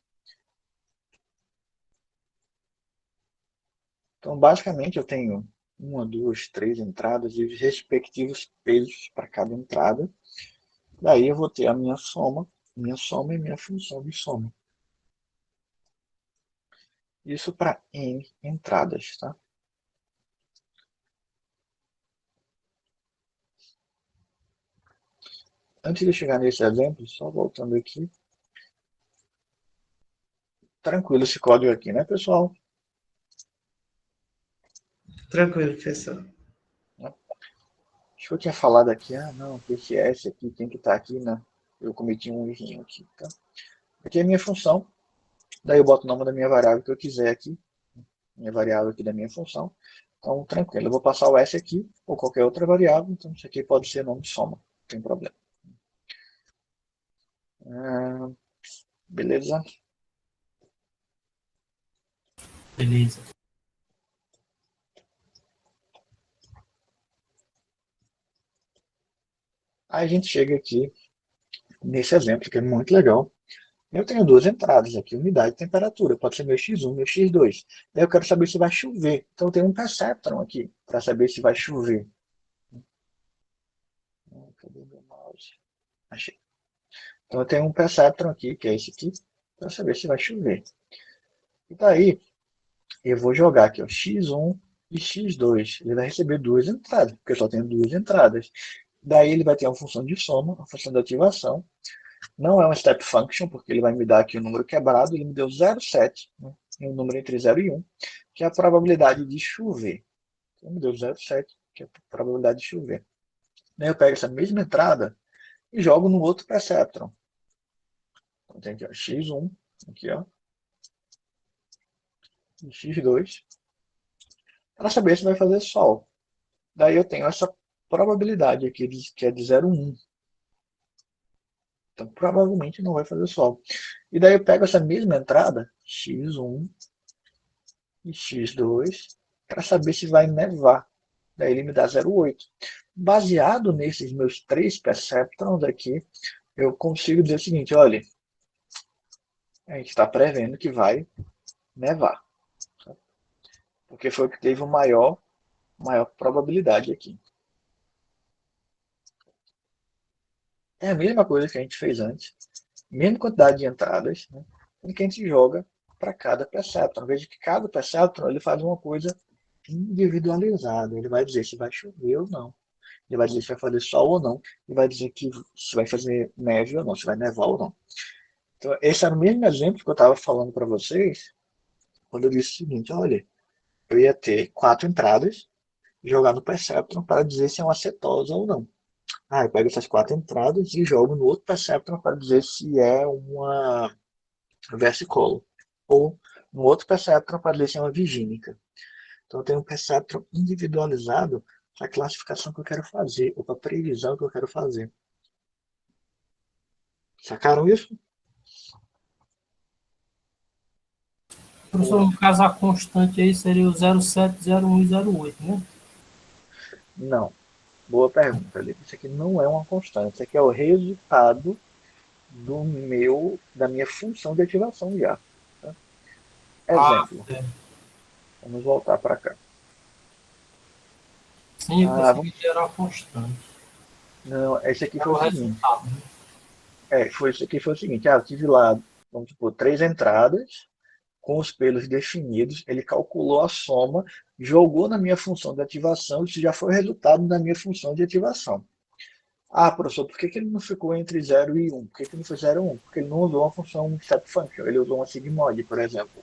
Então, basicamente, eu tenho uma, duas, três entradas e os respectivos pesos para cada entrada. Daí eu vou ter a minha soma e minha função de soma. Isso para N entradas, tá? Antes de chegar nesse exemplo, só voltando aqui. Tranquilo esse código aqui, né, pessoal? Tranquilo, professor. Acho que eu tinha falado aqui, não, esse S aqui tem que estar aqui, né? Eu cometi um errinho aqui, tá? Aqui é a minha função, daí eu boto o nome da minha variável que eu quiser aqui, minha variável aqui da minha função. Então, tranquilo, eu vou passar o S aqui, ou qualquer outra variável, então isso aqui pode ser nome de soma, não tem problema. Beleza? Beleza. Aí a gente chega aqui nesse exemplo, que é muito legal. Eu tenho duas entradas aqui, umidade e temperatura. Pode ser meu X1, meu X2. Daí eu quero saber se vai chover. Então eu tenho um perceptron aqui, para saber se vai chover. Cadê meu mouse? Achei. Então eu tenho um perceptron aqui, que é esse aqui, para saber se vai chover. E daí eu vou jogar aqui, ó, X1 e X2. Ele vai receber duas entradas, porque eu só tenho duas entradas. Daí ele vai ter uma função de soma, uma função de ativação. Não é um step function, porque ele vai me dar aqui o número quebrado. Ele me deu 0,7, né? Um número entre 0 e 1, que é a probabilidade de chover. Então, me deu 0,7, que é a probabilidade de chover. Daí eu pego essa mesma entrada e jogo no outro perceptron. Então tem aqui, ó, X1, aqui, ó, e X2, para saber se vai fazer sol. Daí eu tenho essa probabilidade aqui, que é de 0,1. Então provavelmente não vai fazer sol. E daí eu pego essa mesma entrada, X1 e X2, para saber se vai nevar. Daí ele me dá 0,8. Baseado nesses meus três perceptrons aqui, eu consigo dizer o seguinte, olha, a gente está prevendo que vai nevar. Porque foi o que teve maior probabilidade aqui. É a mesma coisa que a gente fez antes. Mesma quantidade de entradas, né, que a gente joga para cada perceptron. Veja que cada perceptron ele faz uma coisa individualizada. Ele vai dizer se vai chover ou não. Ele vai dizer se vai fazer sol ou não. Ele vai dizer que se vai fazer neve ou não, se vai nevar ou não. Então, esse era o mesmo exemplo que eu estava falando para vocês, quando eu disse o seguinte, olha, eu ia ter 4 entradas, jogar no perceptron para dizer se é uma cetosa ou não. Eu pego essas 4 entradas e jogo no outro perceptron para dizer se é uma versicolor. Ou no outro perceptron para dizer se é uma vigínica. Então eu tenho um perceptron individualizado para a classificação que eu quero fazer, ou para a previsão que eu quero fazer. Sacaram isso? Professor, no caso, a constante aí seria o 0,7, 0,1 e 0,8, né? Não. Boa pergunta, Lipe. Isso aqui não é uma constante. Isso aqui é o resultado da minha função de ativação já. Tá? Exemplo. É. Vamos voltar para cá. Sim, eu pensei Vamos... que era a constante. Não, esse aqui É foi o o seguinte. resultado, né? Isso aqui foi o seguinte. Eu tive lá, vamos supor, 3 entradas com os pelos definidos. Ele calculou a soma, jogou na minha função de ativação. Isso já foi o resultado da minha função de ativação. Professor, por que ele não ficou entre 0 e 1? Por que ele não foi 0 e 1? Porque ele não usou uma função step function, ele usou uma sigmoid, por exemplo.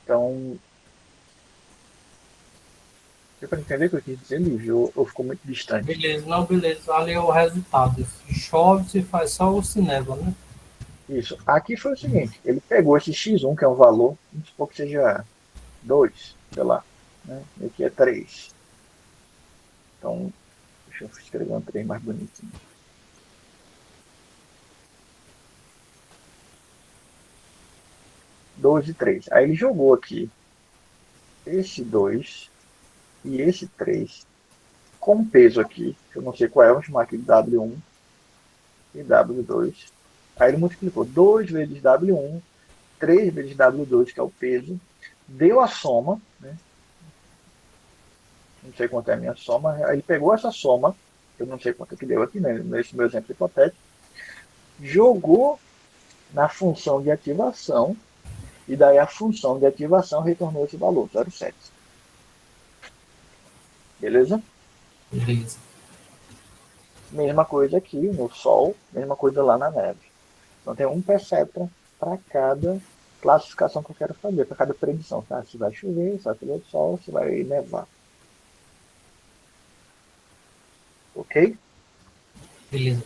Então, deu para entender o que eu quis dizer, Lívio? Ou ficou muito distante? Beleza, não, beleza. Ali é o resultado. Se chove, se faz sol ou se neva, né? Isso. Aqui foi o seguinte, ele pegou esse x1, que é um valor, vamos supor que seja 2, sei lá, né? E aqui é 3. Então, deixa eu escrever um 3 mais bonitinho. Dois e 3. Aí ele jogou aqui esse 2 e esse 3 com peso aqui, que eu não sei qual é, vamos chamar aqui de W1 e W2. Aí ele multiplicou 2 vezes W1, 3 vezes W2, que é o peso, deu a soma, né? Não sei quanto é a minha soma, aí ele pegou essa soma, eu não sei quanto que deu aqui, né, nesse meu exemplo hipotético, jogou na função de ativação, e daí a função de ativação retornou esse valor, 0,7. Beleza? Beleza. Mesma coisa aqui no Sol, mesma coisa lá na neve. Então tem um perceptron para cada classificação que eu quero fazer, para cada predição. Tá? Se vai chover, se vai fazer sol, se vai nevar. Ok? Beleza.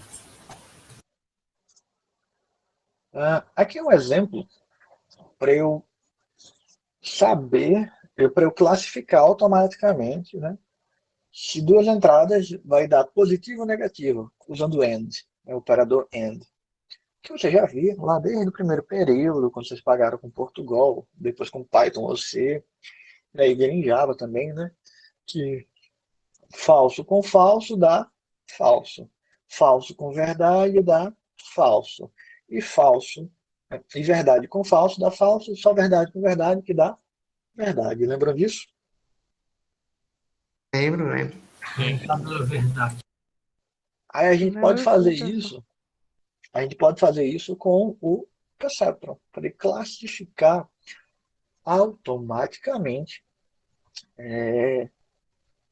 Aqui é um exemplo para eu saber, para eu classificar automaticamente, né? Se duas entradas vai dar positivo ou negativo, usando AND, o operador AND. que vocês já viram lá desde o primeiro período, quando vocês pagaram com Portugal, depois com Python ou C, e aí em Java também, né? Que falso com falso dá falso. Falso com verdade dá falso. E falso e verdade com falso dá falso, só verdade com verdade que dá verdade. Lembram disso? Lembro, lembro. Cada verdade. Aí a gente pode Lembra fazer sim, professor. isso, a gente pode fazer isso com o Perceptron, para ele classificar automaticamente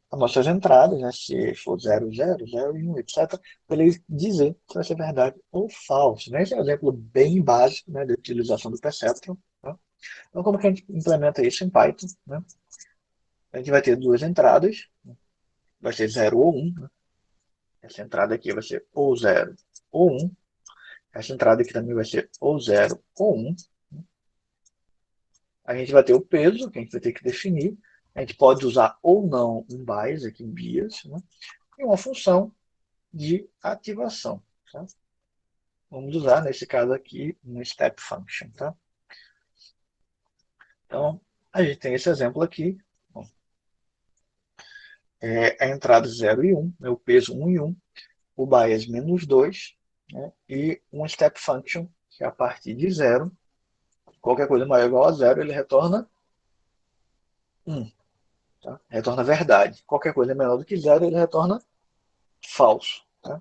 as nossas entradas, né, se for 0, 0, 0 e 1, etc., para ele dizer se vai ser verdade ou falso. Né? Esse é um exemplo bem básico, né, de utilização do Perceptron. Tá? Então, como que a gente implementa isso em Python? Né? A gente vai ter duas entradas, vai ser 0 ou 1. Né? Essa entrada aqui vai ser ou 0 ou 1. Essa entrada aqui também vai ser ou 0 ou 1. A gente vai ter o peso, que a gente vai ter que definir. A gente pode usar ou não um bias, aqui em bias, né? E uma função de ativação. Tá? Vamos usar, nesse caso aqui, um step function. Tá? Então, a gente tem esse exemplo aqui. Bom, a entrada 0 e 1, né? O peso 1 e 1, o bias menos 2, né? E um step function, que a partir de 0, qualquer coisa maior ou igual a 0, ele retorna 1. Tá? Retorna verdade. Qualquer coisa menor do que 0, ele retorna falso. Tá?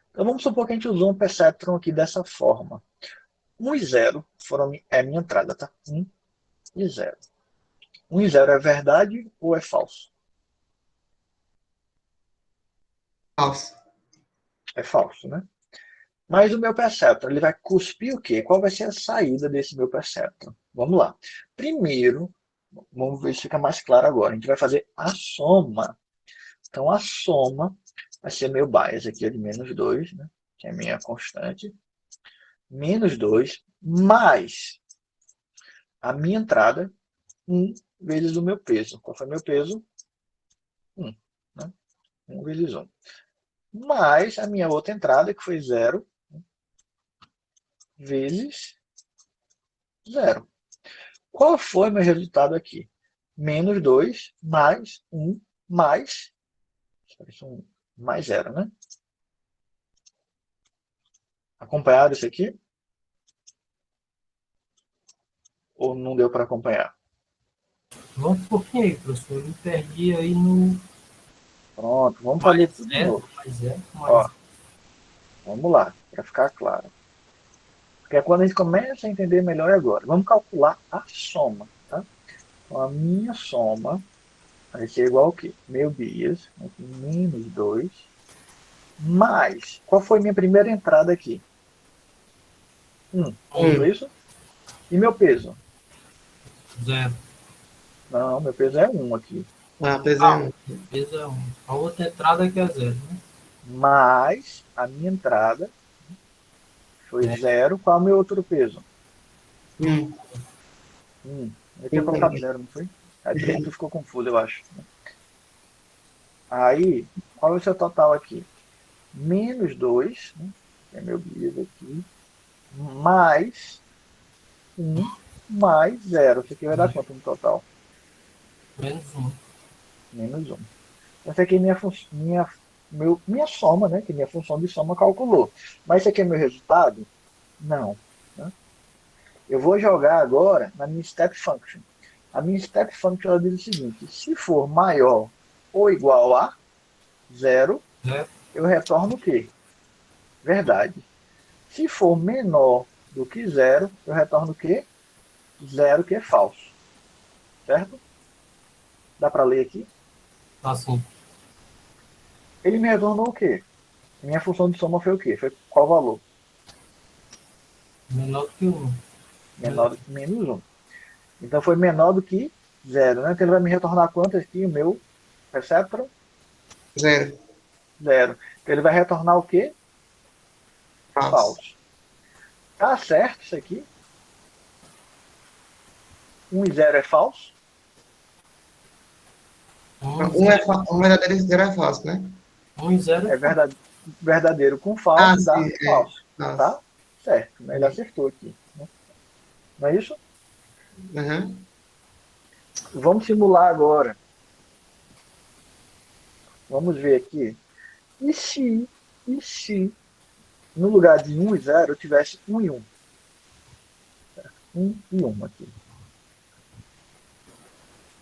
Então vamos supor que a gente usou um perceptron aqui dessa forma. 1 e 0 é a minha entrada. Tá? 1 e 0. 1 e 0 é verdade ou é falso? Falso. É falso, né? Mas o meu perceptron, ele vai cuspir o quê? Qual vai ser a saída desse meu perceptron? Vamos lá. Primeiro, vamos ver se fica mais claro agora. A gente vai fazer a soma. Então, a soma vai ser meu bias aqui de menos 2, né? Que é a minha constante. Menos 2 mais a minha entrada, 1 vezes o meu peso. Qual foi meu peso? 1. Né? 1 vezes 1. Mais a minha outra entrada, que foi 0, vezes 0. Qual foi meu resultado aqui? Menos 2 mais 1 mais, mais 0, né? Acompanharam isso aqui? Ou não deu para acompanhar? Volta um pouquinho aí, professor. Eu me perdi aí no Pronto, vamos fazer mais tudo de zero, novo. mais zero, Ó, mais vamos lá, para ficar claro. Porque é quando a gente começa a entender melhor agora. Vamos calcular a soma, tá? Então, a minha soma vai ser igual ao quê? Meu bias, aqui, menos 2, mais, qual foi minha primeira entrada aqui? 1, não foi isso? E meu peso? zero. Não, meu peso é 1 aqui. Ah, peso é 1. Peso é 1. A outra entrada que é zero, né? Mais a minha entrada foi 0. Qual é o meu outro peso? 1. 1. Eu tinha colocado 0, não foi? Aí tu ficou confuso, eu acho. Aí, qual é o seu total aqui? Menos 2, né? Que é meu bias aqui, mais 1, mais 0. Isso aqui vai dar quanto no total? Menos 1. Menos 1. Essa aqui é minha soma, né? Que minha função de soma calculou. Mas isso aqui é meu resultado? Não. Né? Eu vou jogar agora na minha step function. A minha step function ela diz o seguinte: se for maior ou igual a 0, eu retorno o quê? Verdade. Se for menor do que 0, eu retorno o quê? 0, que é falso. Certo? Dá para ler aqui? Assim. Ele me retornou o quê? Minha função de soma foi o quê? Foi qual valor? Menor que 1. Menor do que menos 1. Então foi menor do que 0. Né? Então ele vai me retornar quanto aqui? O meu perceptron? 0. 0. Então ele vai retornar o quê? Falso. Tá certo isso aqui? 1 e 0 é falso? 1 verdadeiro e 0 é falso, né? 1 e 0 É verdadeiro com falso dá sim, falso. Falso. Tá? certo, né? Ele acertou aqui, né? Não é isso? Aham. Vamos simular agora. Vamos ver aqui. E se no lugar de 1 e 0 eu tivesse 1 e 1? 1 e 1 aqui.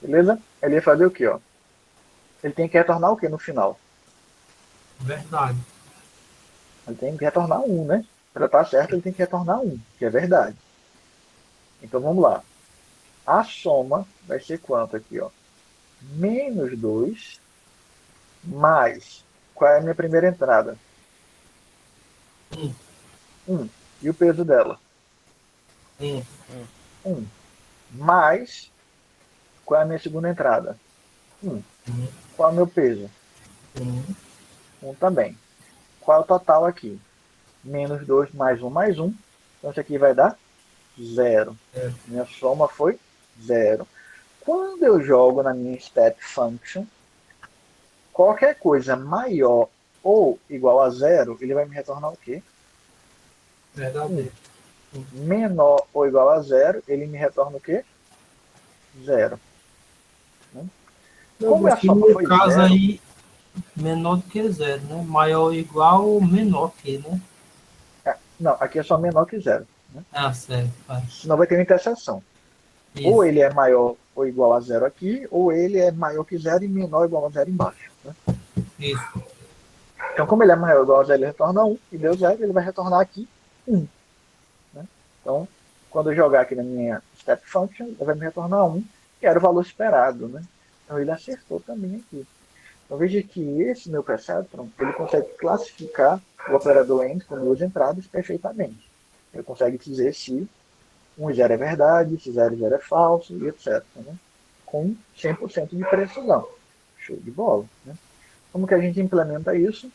Beleza? Ele ia fazer o quê, ó? Ele tem que retornar o quê no final? Verdade. Ele tem que retornar 1, né? Para estar certo, ele tem que retornar 1, que é verdade. Então vamos lá. A soma vai ser quanto aqui, ó? Menos 2 mais. Qual é a minha primeira entrada? Um, 1. E o peso dela? um, 1. Mais. Qual é a minha segunda entrada? 1. um, Qual é o meu peso? um. 1 também. Qual é o total aqui? Menos 2 mais 1. Então isso aqui vai dar 0. É, Minha soma foi 0. Quando eu jogo na minha step function, qualquer coisa maior ou igual a 0, ele vai me retornar o quê? 1. verdadeiro. Menor ou igual a 0, ele me retorna o quê? 0. Não, Como a mas que soma no foi caso 0, aí, menor do que zero, né? Maior ou igual ou menor que, né? não, aqui é só menor que 0. Né? Ah, certo, pai. Senão vai ter uma interseção. Ou Isso, ele é maior ou igual a 0 aqui, ou ele é maior que 0 e menor ou igual a 0 embaixo. Né? isso. Então, como ele é maior ou igual a 0, ele retorna 1, e deu 0, ele vai retornar aqui 1. Né? Então, quando eu jogar aqui na minha step function, ele vai me retornar 1, que era o valor esperado. Né? Então, ele acertou também aqui. Então, veja que esse meu perceptron, ele consegue classificar o operador AND com duas entradas perfeitamente. Ele consegue dizer se 1 e 0 é verdade, se 0 e 0 é falso, e etc. Né? Com 100% de precisão. Show de bola. Né? Como que a gente implementa isso?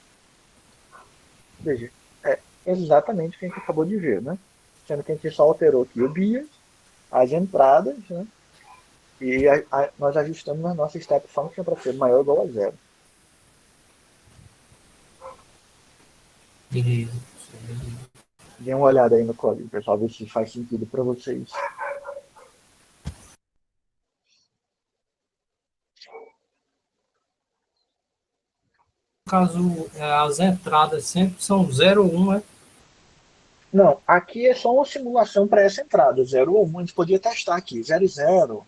Veja, é exatamente o que a gente acabou de ver, né? Sendo que a gente só alterou aqui o BIAS, as entradas, né? E nós ajustamos a nossa step function para ser maior ou igual a 0. Beleza. Dê uma olhada aí no código, pessoal, ver se faz sentido para vocês. No caso, as entradas sempre são 0 ou 1, né? Não, aqui é só uma simulação para essa entrada, 0 ou 1. A gente podia testar aqui, 0 e 0,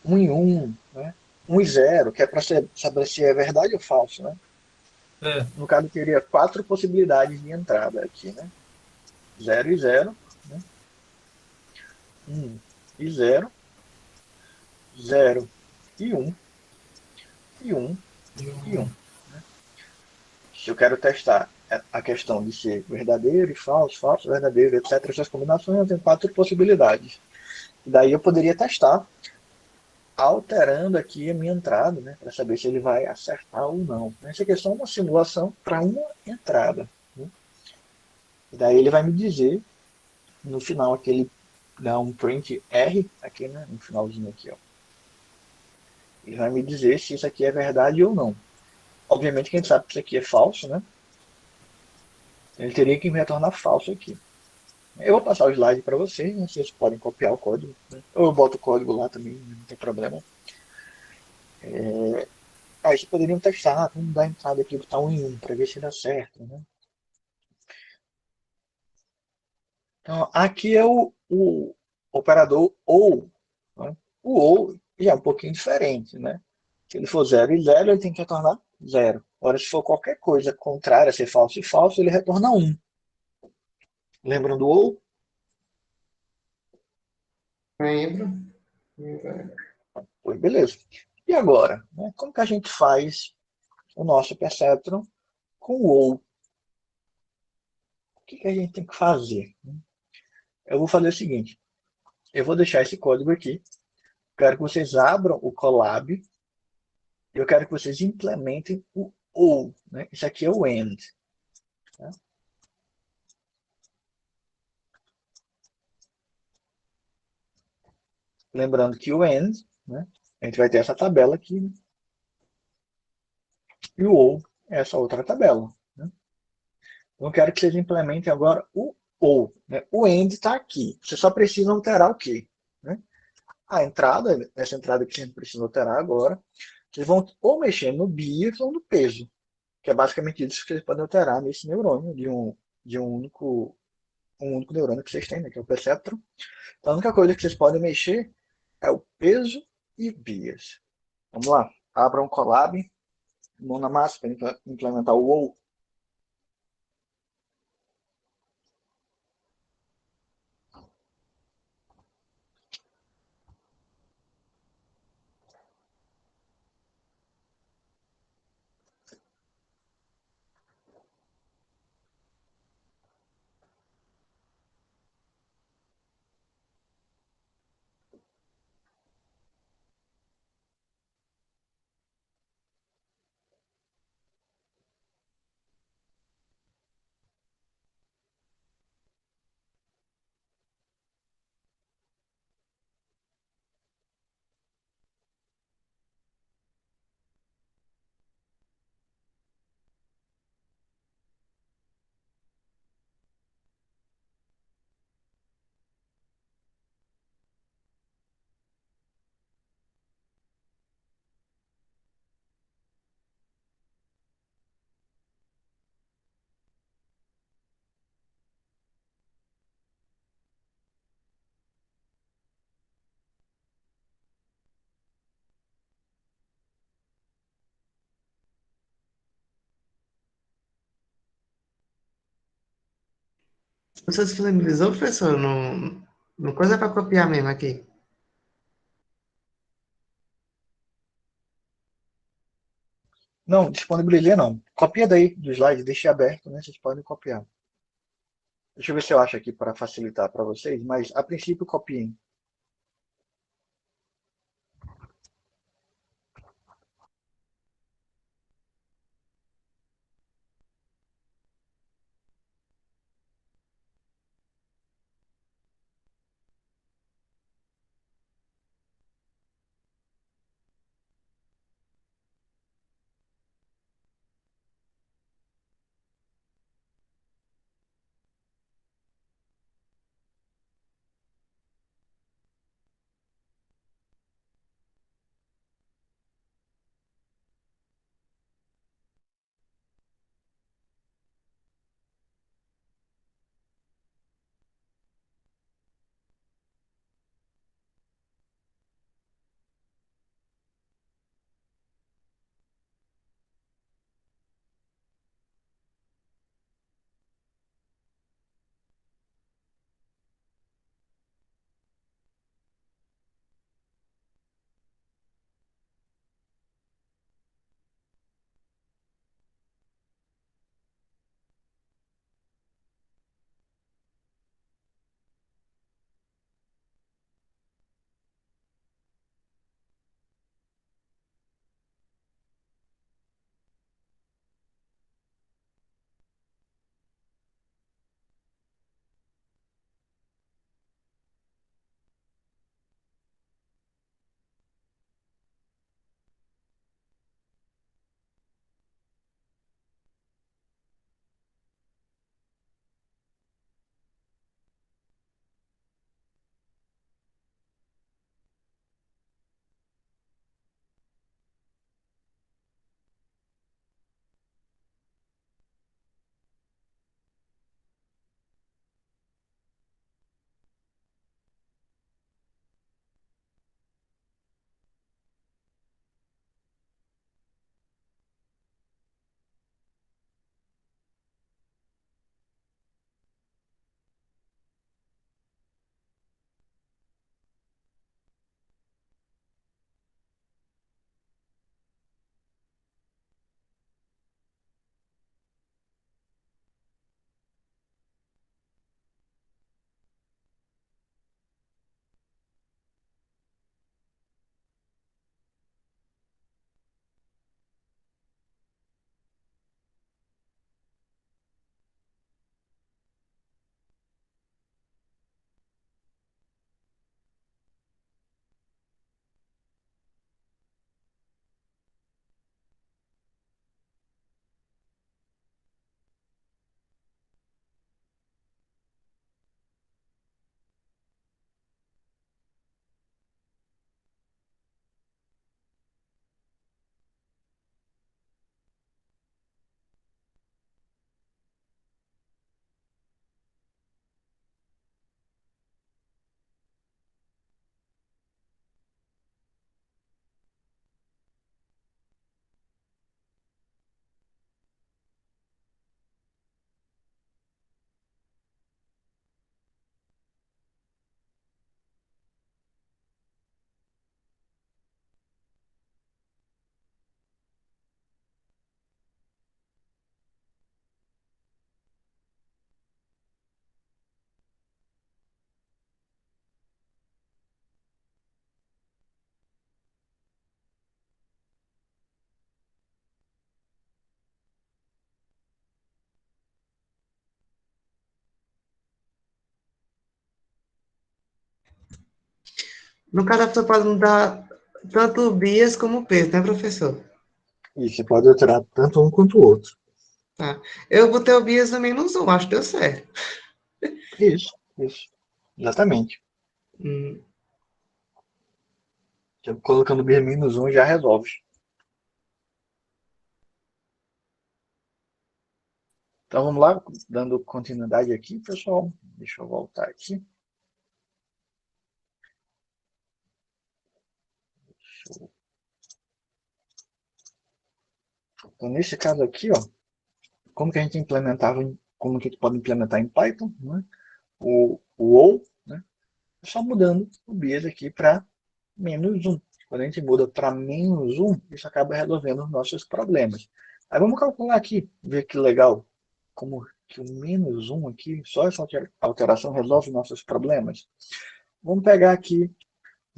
1 e 1, né? 1 e 0, que é para saber se é verdade ou falso, né? É, No caso, teria 4 possibilidades de entrada aqui, né? 0 e 0, né? 1 e 0, 0 e 1, e 1 e 1. Né? Se eu quero testar a questão de ser verdadeiro e falso, falso, verdadeiro, etc., essas combinações, eu tenho 4 possibilidades. Daí eu poderia testar alterando aqui a minha entrada, né, para saber se ele vai acertar ou não. Essa aqui é só uma simulação para uma entrada. Né? E daí ele vai me dizer, no final aqui ele dá um print R, aqui, né, no finalzinho aqui, ó. Ele vai me dizer se isso aqui é verdade ou não. Obviamente que a gente sabe que isso aqui é falso, né? Ele teria que me retornar falso aqui. Eu vou passar o slide para vocês, né? Vocês podem copiar o código. Né? Ou eu boto o código lá também, não tem problema. Aí vocês poderiam testar, vamos dar a entrada aqui, botar 1 em 1, para ver se dá certo. Né? Então, aqui é o operador OU. Né? O OU já é um pouquinho diferente. Né? Se ele for 0 e 0, ele tem que retornar 0. Agora, se for qualquer coisa contrária, ser falso e falso, ele retorna 1. Lembram do OU? Lembro. Pois beleza. E agora? Né? Como que a gente faz o nosso perceptron com o OU? O que a gente tem que fazer? Eu vou fazer o seguinte. Eu vou deixar esse código aqui. Quero que vocês abram o Colab. Eu quero que vocês implementem o OU. Né? Isso aqui é o AND. Tá? Lembrando que o AND, né? A gente vai ter essa tabela aqui. Né? E o OU é essa outra tabela. Né? Então, eu quero que vocês implementem agora o ou, né, o end está aqui. Você só precisa alterar o quê? Né? A entrada, essa entrada que a gente precisa alterar agora, vocês vão ou mexer no bias ou no peso, que é basicamente isso que vocês podem alterar nesse neurônio de um único neurônio que vocês têm, né, que é o perceptron. Então, a única coisa que vocês podem mexer é o peso e o bias. Vamos lá, abra um Colab, mão na massa para implementar o ou. Você disponibilizou, professor? No coisa para copiar mesmo aqui. Não, disponibilizei não. Copia daí do slide, deixe aberto, né? Vocês podem copiar. Deixa eu ver se eu acho aqui para facilitar para vocês, mas a princípio copiem. No caso, a pessoa pode mudar tanto o bias como o peso, né, professor? E você pode alterar tanto um quanto o outro. Tá. Eu botei o bias no -1, acho que deu certo. Isso. Exatamente. Hum, Colocando B menos um já resolve. Então vamos lá, dando continuidade aqui, pessoal. Deixa eu voltar aqui. Então, nesse caso aqui, ó, como que a gente implementava, como que a gente pode implementar em Python, né? O ou, né? Só mudando o bias aqui para -1. Quando a gente muda para -1, isso acaba resolvendo os nossos problemas. Aí vamos calcular aqui, ver que legal, como que o -1 aqui, só essa alteração resolve nossos problemas. Vamos pegar aqui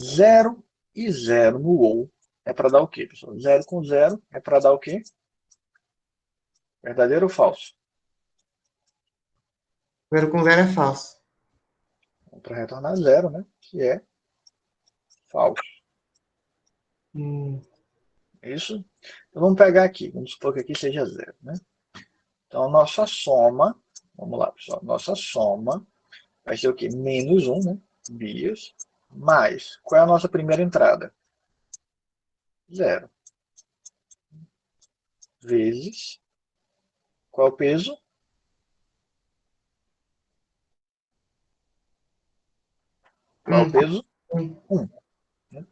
0 e 0 no ou. É para dar o quê, pessoal? 0 com 0 é para dar o quê? Verdadeiro ou falso? 0 com 0 é falso. Para retornar 0, né? Que é falso. Hum, Isso? Então vamos pegar aqui. Vamos supor que aqui seja 0, né? Então a nossa soma, vamos lá, pessoal. Nossa soma vai ser o quê? -1, né? Bias, mais. Qual é a nossa primeira entrada? 0. Vezes. Qual é o peso? Qual é o hum, peso? hum. 1. Né?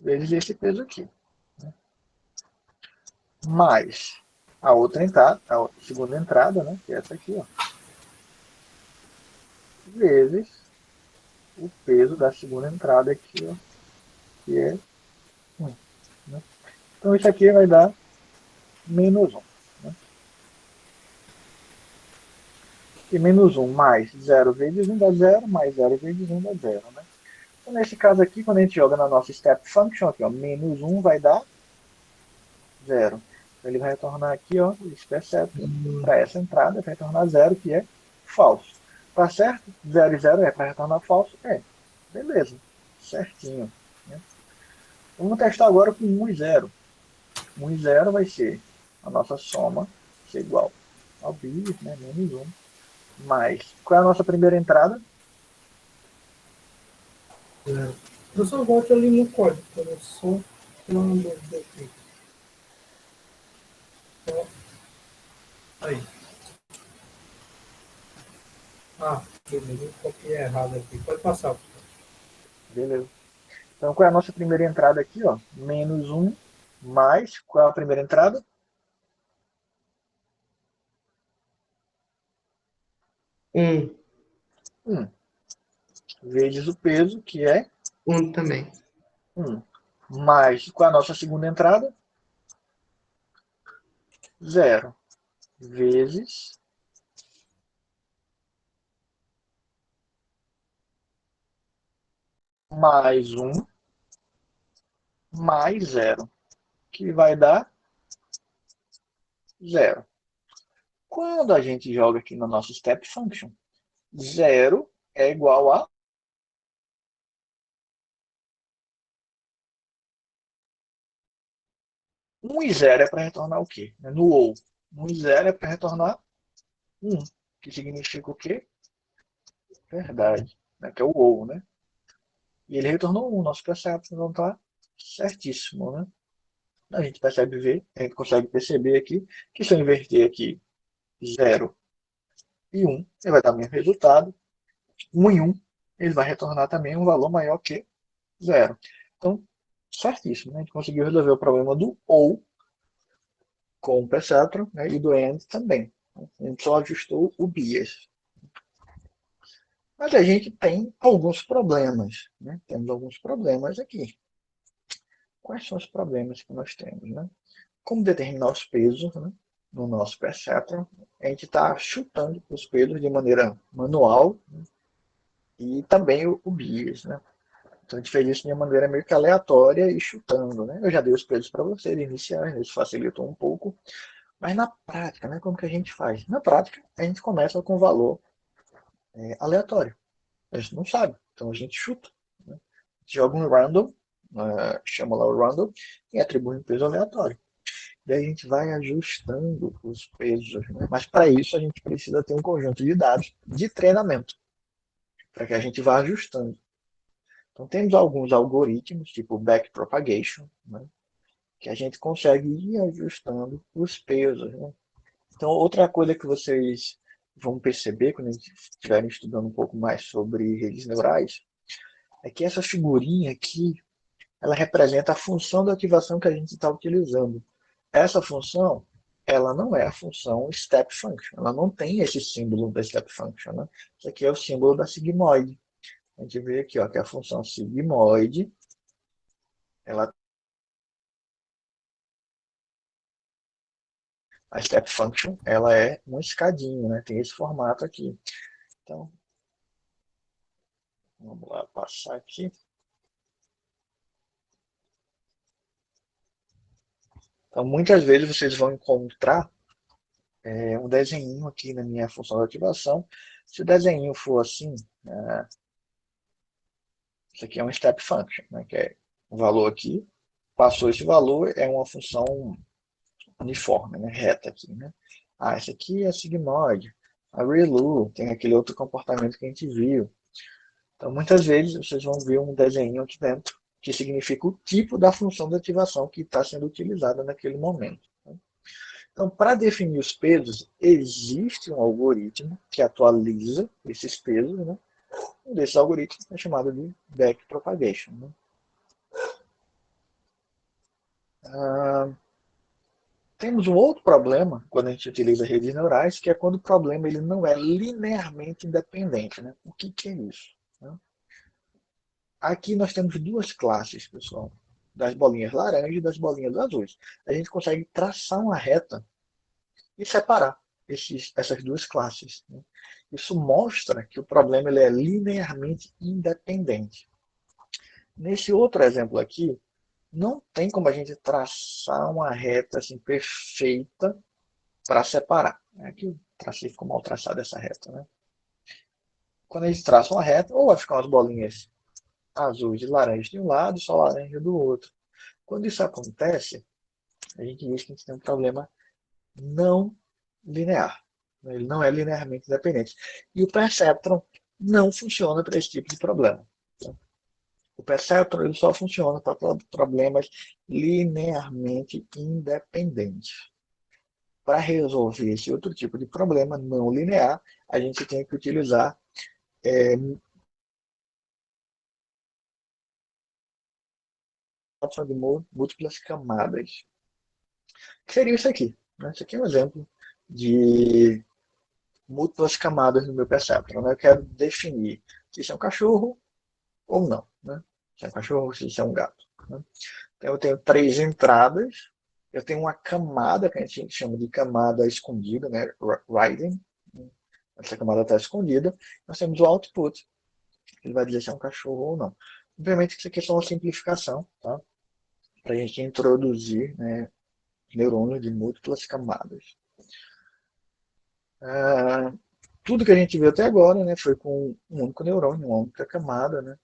Vezes esse peso aqui. Né? Mais a outra entrada, a segunda entrada, né? Que é essa aqui, ó. Vezes o peso da segunda entrada aqui, ó, que é 1. Né? Então isso aqui vai dar -1. Né? E -1 mais 0 vezes 1 dá 0, mais 0 vezes 1 dá 0. Né? Então, nesse caso aqui, quando a gente joga na nossa step function, aqui, ó, -1 vai dar 0. Então, ele vai retornar aqui, ó, esse perceptron, para essa entrada, vai retornar 0, que é falso. Tá certo? 0 e 0 é para retornar falso? É. Beleza. Certinho. Né? Vamos testar agora com 1 e 0. 1 e 0 vai ser a nossa soma, que é igual ao bis, né, -1, mais. Qual é a nossa primeira entrada? Eu só volte ali no código, eu só não dúvida aqui. Ó, aí. Ah, beleza, eu copiei errado aqui. Pode passar. Beleza. Então, qual é a nossa primeira entrada aqui? Ó? -1 mais. Qual é a primeira entrada? 1. 1. Vezes o peso, que é 1 também. 1. Mais. Qual é a nossa segunda entrada? 0. Vezes. Mais 1. Mais 0. Que vai dar 0. Quando a gente joga aqui no nosso step function, 0 é igual a 1 e 0 é para retornar o quê? No ou. 1 e 0 é para retornar 1, que significa o quê? Verdade, né? Que é o ou, né? E ele retornou 1, nosso perception não está certíssimo, né? A gente percebe ver, a gente consegue perceber aqui que se eu inverter aqui 0 e 1, ele vai dar o mesmo resultado. 1 e 1, ele vai retornar também um valor maior que 0. Então, certíssimo, né? A gente conseguiu resolver o problema do ou com o perceptron, né? E do and também. A gente só ajustou o bias. Mas a gente tem alguns problemas, né? Temos alguns problemas aqui. Quais são os problemas que nós temos, né? Como determinar os pesos, né, no nosso perceptron? A gente está chutando os pesos de maneira manual, né, e também o bias, né? Então a gente fez isso de uma maneira meio que aleatória e chutando, né? Eu já dei os pesos para vocês iniciais, isso facilitou um pouco. Mas na prática, né, como que a gente faz? Na prática, a gente começa com um valor aleatório. A gente não sabe, então a gente chuta. Né? Joga um random, chama lá o random, e atribui um peso aleatório. Daí a gente vai ajustando os pesos. Né? Mas para isso a gente precisa ter um conjunto de dados de treinamento, para que a gente vá ajustando. Então temos alguns algoritmos, tipo backpropagation, né? Que a gente consegue ir ajustando os pesos. Né? Então outra coisa que vocês vão perceber quando estiverem estudando um pouco mais sobre redes neurais, é que essa figurinha aqui, ela representa a função da ativação que a gente está utilizando. Essa função, ela não é a função step function, ela não tem esse símbolo da step function. Né? Isso aqui é o símbolo da sigmoide. A gente vê aqui ó, que a função sigmoide, ela, a step function, ela é uma escadinha, né? Tem esse formato aqui. Então, vamos lá, passar aqui. Então, muitas vezes vocês vão encontrar um desenho aqui na minha função de ativação. Se o desenho for assim, isso aqui é um step function, né, que é um valor aqui, passou esse valor, é uma função uniforme, né, reta aqui. Né? Esse aqui é sigmoide, a ReLU, tem aquele outro comportamento que a gente viu. Então, muitas vezes, vocês vão ver um desenho aqui dentro, que significa o tipo da função de ativação que está sendo utilizada naquele momento. Né? Então, para definir os pesos, existe um algoritmo que atualiza esses pesos. Né? Um desses algoritmos é chamado de backpropagation. Né? Temos um outro problema quando a gente utiliza redes neurais, que é quando o problema ele não é linearmente independente. Né? O que é isso? Né? Aqui nós temos duas classes, pessoal, das bolinhas laranjas e das bolinhas azuis. A gente consegue traçar uma reta e separar essas duas classes. Né? Isso mostra que o problema ele é linearmente independente. Nesse outro exemplo aqui, não tem como a gente traçar uma reta assim, perfeita para separar. Aqui eu tracei, ficou mal traçada essa reta. Né? Quando a gente traça uma reta, ou vai ficar umas bolinhas azuis e laranjas de um lado e só laranja do outro. Quando isso acontece, a gente diz que a gente tem um problema não linear. Ele não é linearmente independente. E o perceptron não funciona para esse tipo de problema. O perceptron ele só funciona para problemas linearmente independentes. Para resolver esse outro tipo de problema não linear, a gente tem que utilizar de múltiplas camadas. Que seria isso aqui. Né? Isso aqui é um exemplo de múltiplas camadas no meu perceptron. Né? Eu quero definir se isso é um cachorro ou não. Né? Se é um cachorro ou se isso é um gato. Né? Então eu tenho 3 entradas. Eu tenho uma camada que a gente chama de camada escondida, né? Hidden. Essa camada está escondida. Nós temos o output. Ele vai dizer se é um cachorro ou não. Obviamente isso aqui é só uma simplificação, tá? Para a gente introduzir, né, neurônios de múltiplas camadas. Tudo que a gente viu até agora, né, foi com um único neurônio, uma única camada, né?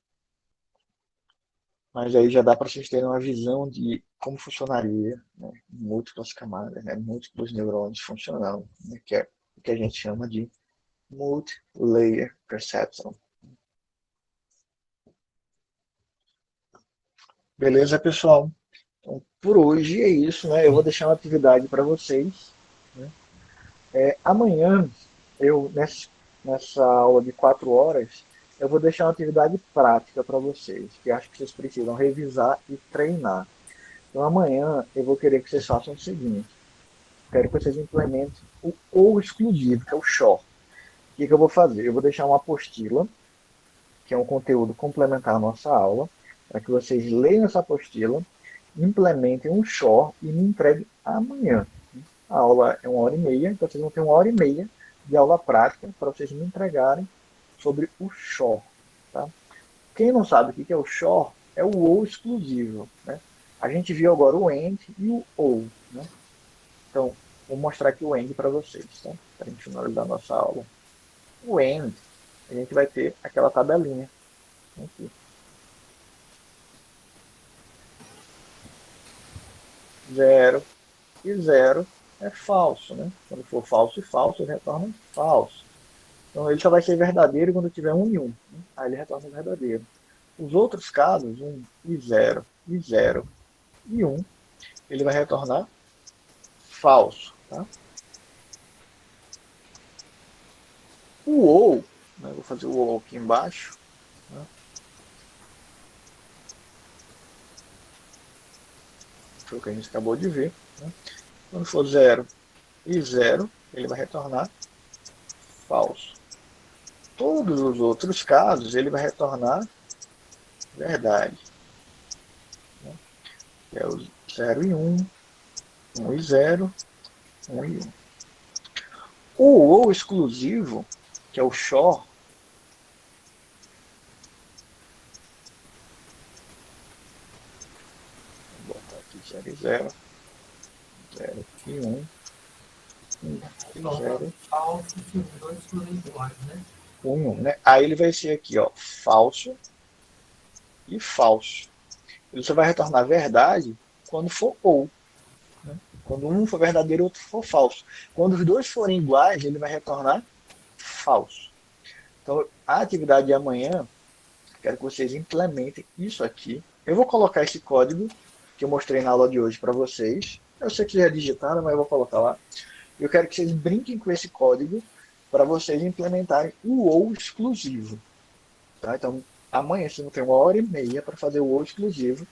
Mas aí já dá para vocês terem uma visão de como funcionaria, né, múltiplas camadas, né, múltiplos neurônios funcionando, né, que é o que a gente chama de multi-layer perception. Beleza, pessoal? Então, por hoje é isso, né? Eu vou deixar uma atividade para vocês. Né? Amanhã, nessa aula de 4 horas, eu vou deixar uma atividade prática para vocês, que acho que vocês precisam revisar e treinar. Então, amanhã, eu vou querer que vocês façam o seguinte. Quero que vocês implementem o ou exclusivo, que é o SHOR. O que eu vou fazer? Eu vou deixar uma apostila, que é um conteúdo complementar à nossa aula, para que vocês leiam essa apostila, implementem um SHOR e me entreguem amanhã. A aula é 1h30, então vocês vão ter 1h30 de aula prática para vocês me entregarem sobre o SHOR. Tá? Quem não sabe o que é o SHOR, é o OU exclusivo. Né? A gente viu agora o AND e o OU. Né? Então, Vou mostrar aqui o end para vocês, tá? Para a gente finalizar a nossa aula. O end, a gente vai ter aquela tabelinha aqui. 0 e 0 é falso, né? Quando for falso e falso, ele retorna falso. Então ele só vai ser verdadeiro quando tiver 1 e 1. Né? Aí ele retorna verdadeiro. Os outros casos, 1 e 0 e 0 e 1, ele vai retornar falso. Tá? O ou, né? Vou fazer o ou aqui embaixo. Né? Foi o que a gente acabou de ver. Né? Quando for 0 e 0, ele vai retornar falso. Todos os outros casos, ele vai retornar verdade. Né? Que é o 0 e 1, 1 e 0, 1 e 1. O ou exclusivo, que é o XOR, vou botar aqui 0 e 0, 0 e 1, 1 e 0, Falso se os dois forem iguais, né? 1 e 1. Né? Aí ele vai ser aqui, ó, falso e falso. Ele só vai retornar verdade quando for ou. Né? Quando um for verdadeiro e outro for falso. Quando os dois forem iguais, ele vai retornar falso. Então, a atividade de amanhã, quero que vocês implementem isso aqui. Eu vou colocar esse código que eu mostrei na aula de hoje para vocês. Eu sei que já digitaram, mas eu vou colocar lá. Eu quero que vocês brinquem com esse código para vocês implementarem o ou exclusivo. Tá? Então, amanhã vocês vão ter 1h30 para fazer o ou exclusivo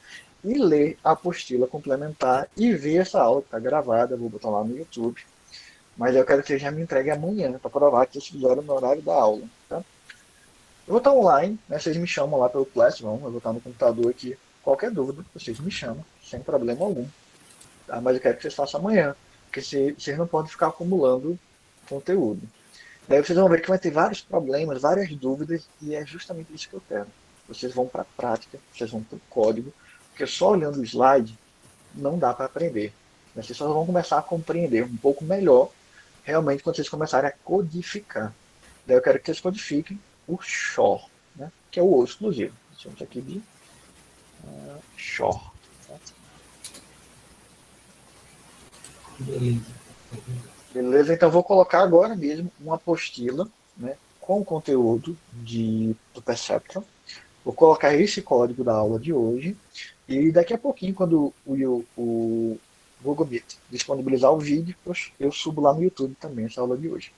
e ler a apostila complementar e ver essa aula que está gravada. Vou botar lá no YouTube. Mas eu quero que vocês já me entreguem amanhã para provar que vocês fizeram no horário da aula. Tá? Eu vou estar online, né? Vocês me chamam lá pelo Classroom, eu vou estar no computador aqui. Qualquer dúvida, vocês me chamam, sem problema algum. Tá? Mas eu quero que vocês façam amanhã, porque vocês não podem ficar acumulando conteúdo. Daí vocês vão ver que vai ter vários problemas, várias dúvidas, e é justamente isso que eu quero. Vocês vão para a prática, vocês vão para o código, porque só olhando o slide não dá para aprender. Vocês só vão começar a compreender um pouco melhor, realmente, quando vocês começarem a codificar. Daí eu quero que vocês codifiquem o XOR, né? Que é o ou exclusivo. Chamamos aqui de XOR. Tá? Beleza. Beleza? Então vou colocar agora mesmo uma apostila, né, com o conteúdo do Perceptron. Vou colocar esse código da aula de hoje. E daqui a pouquinho, quando o Google Meet disponibilizar o vídeo, eu subo lá no YouTube também essa aula de hoje.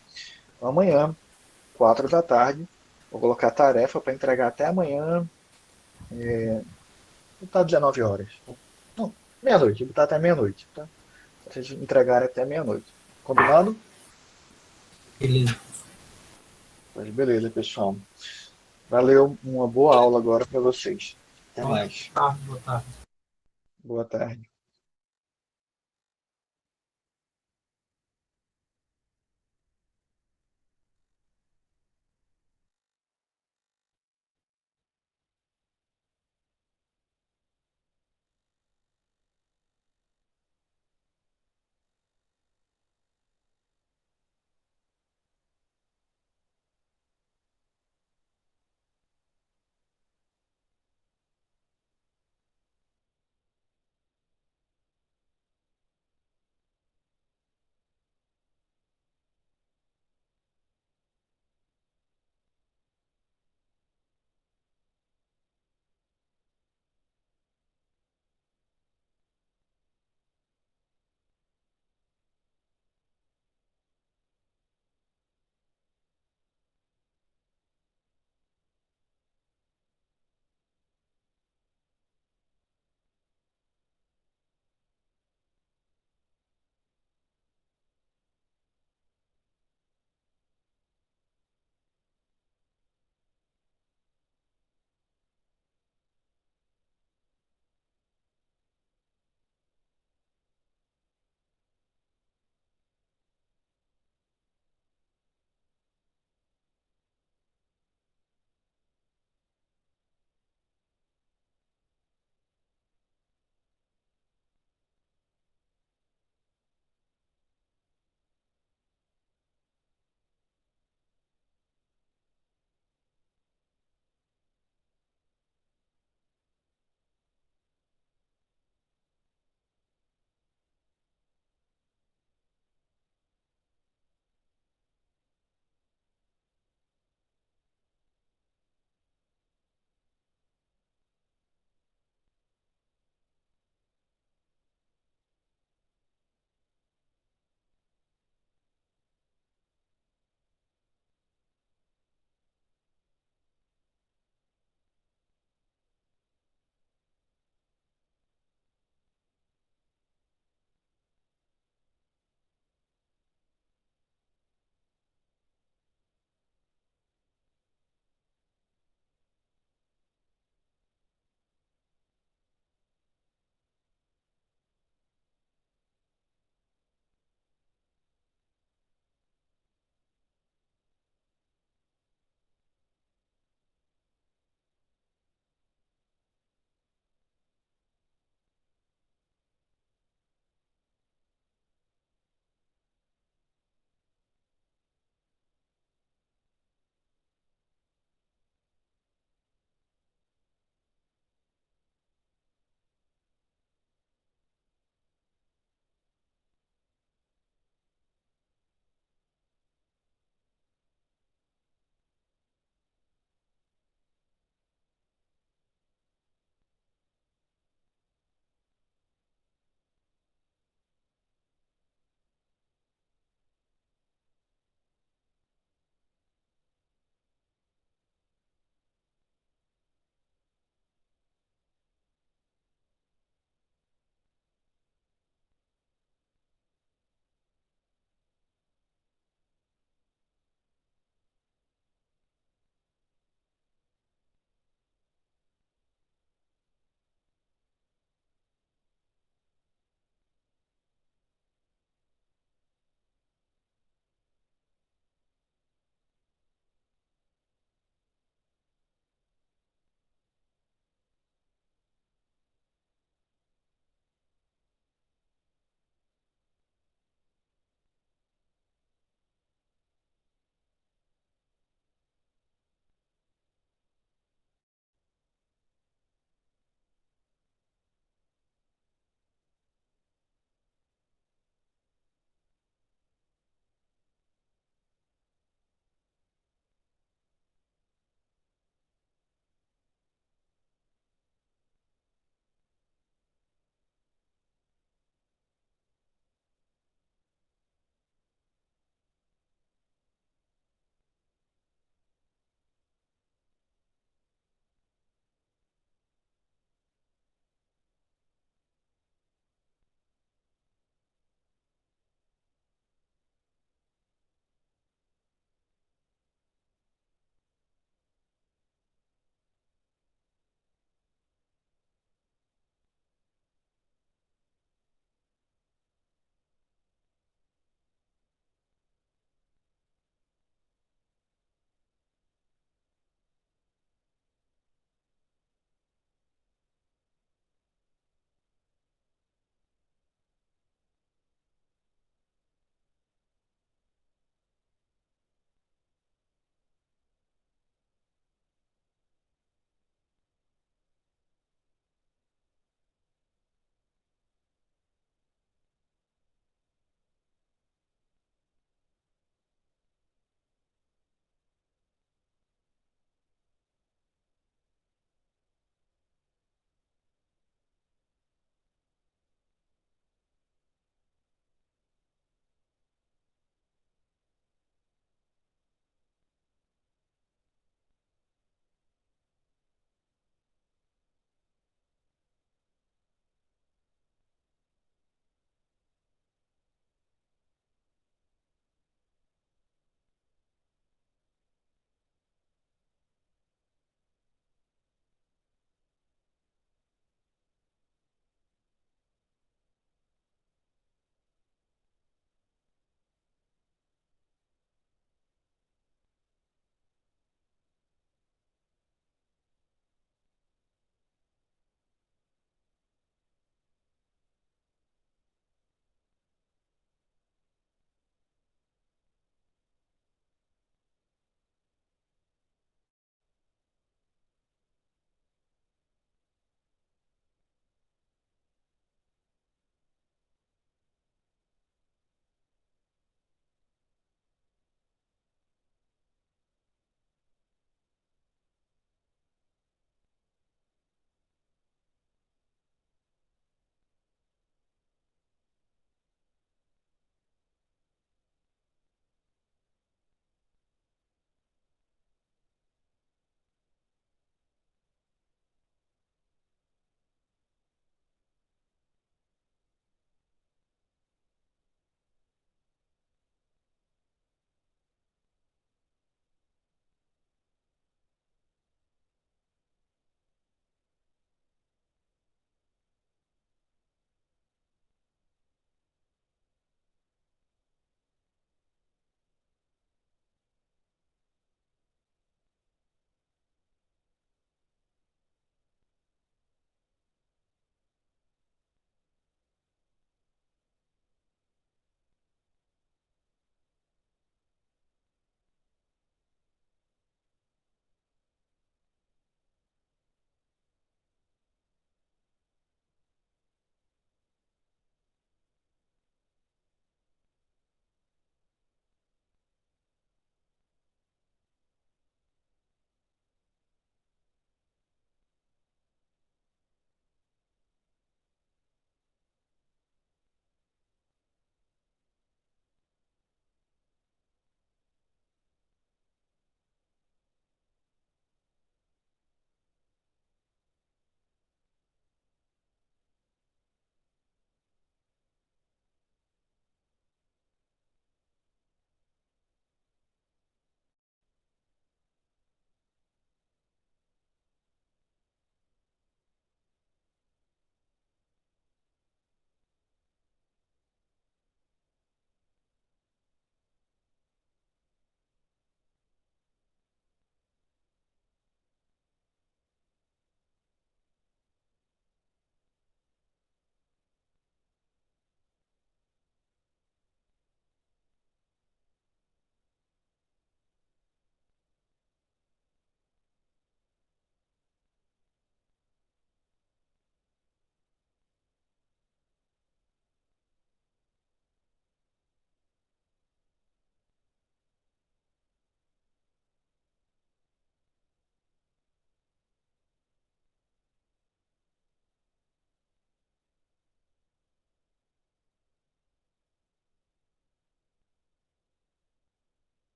Então, amanhã, 4 da tarde, vou colocar a tarefa para entregar até amanhã, vou botar 19 horas. Não, meia-noite, vou botar até meia-noite. Tá? Pra vocês entregarem até meia-noite. Combinado? Beleza. Pois beleza, pessoal. Valeu, uma boa aula agora para vocês. Até mais. Tá, boa tarde. Boa tarde.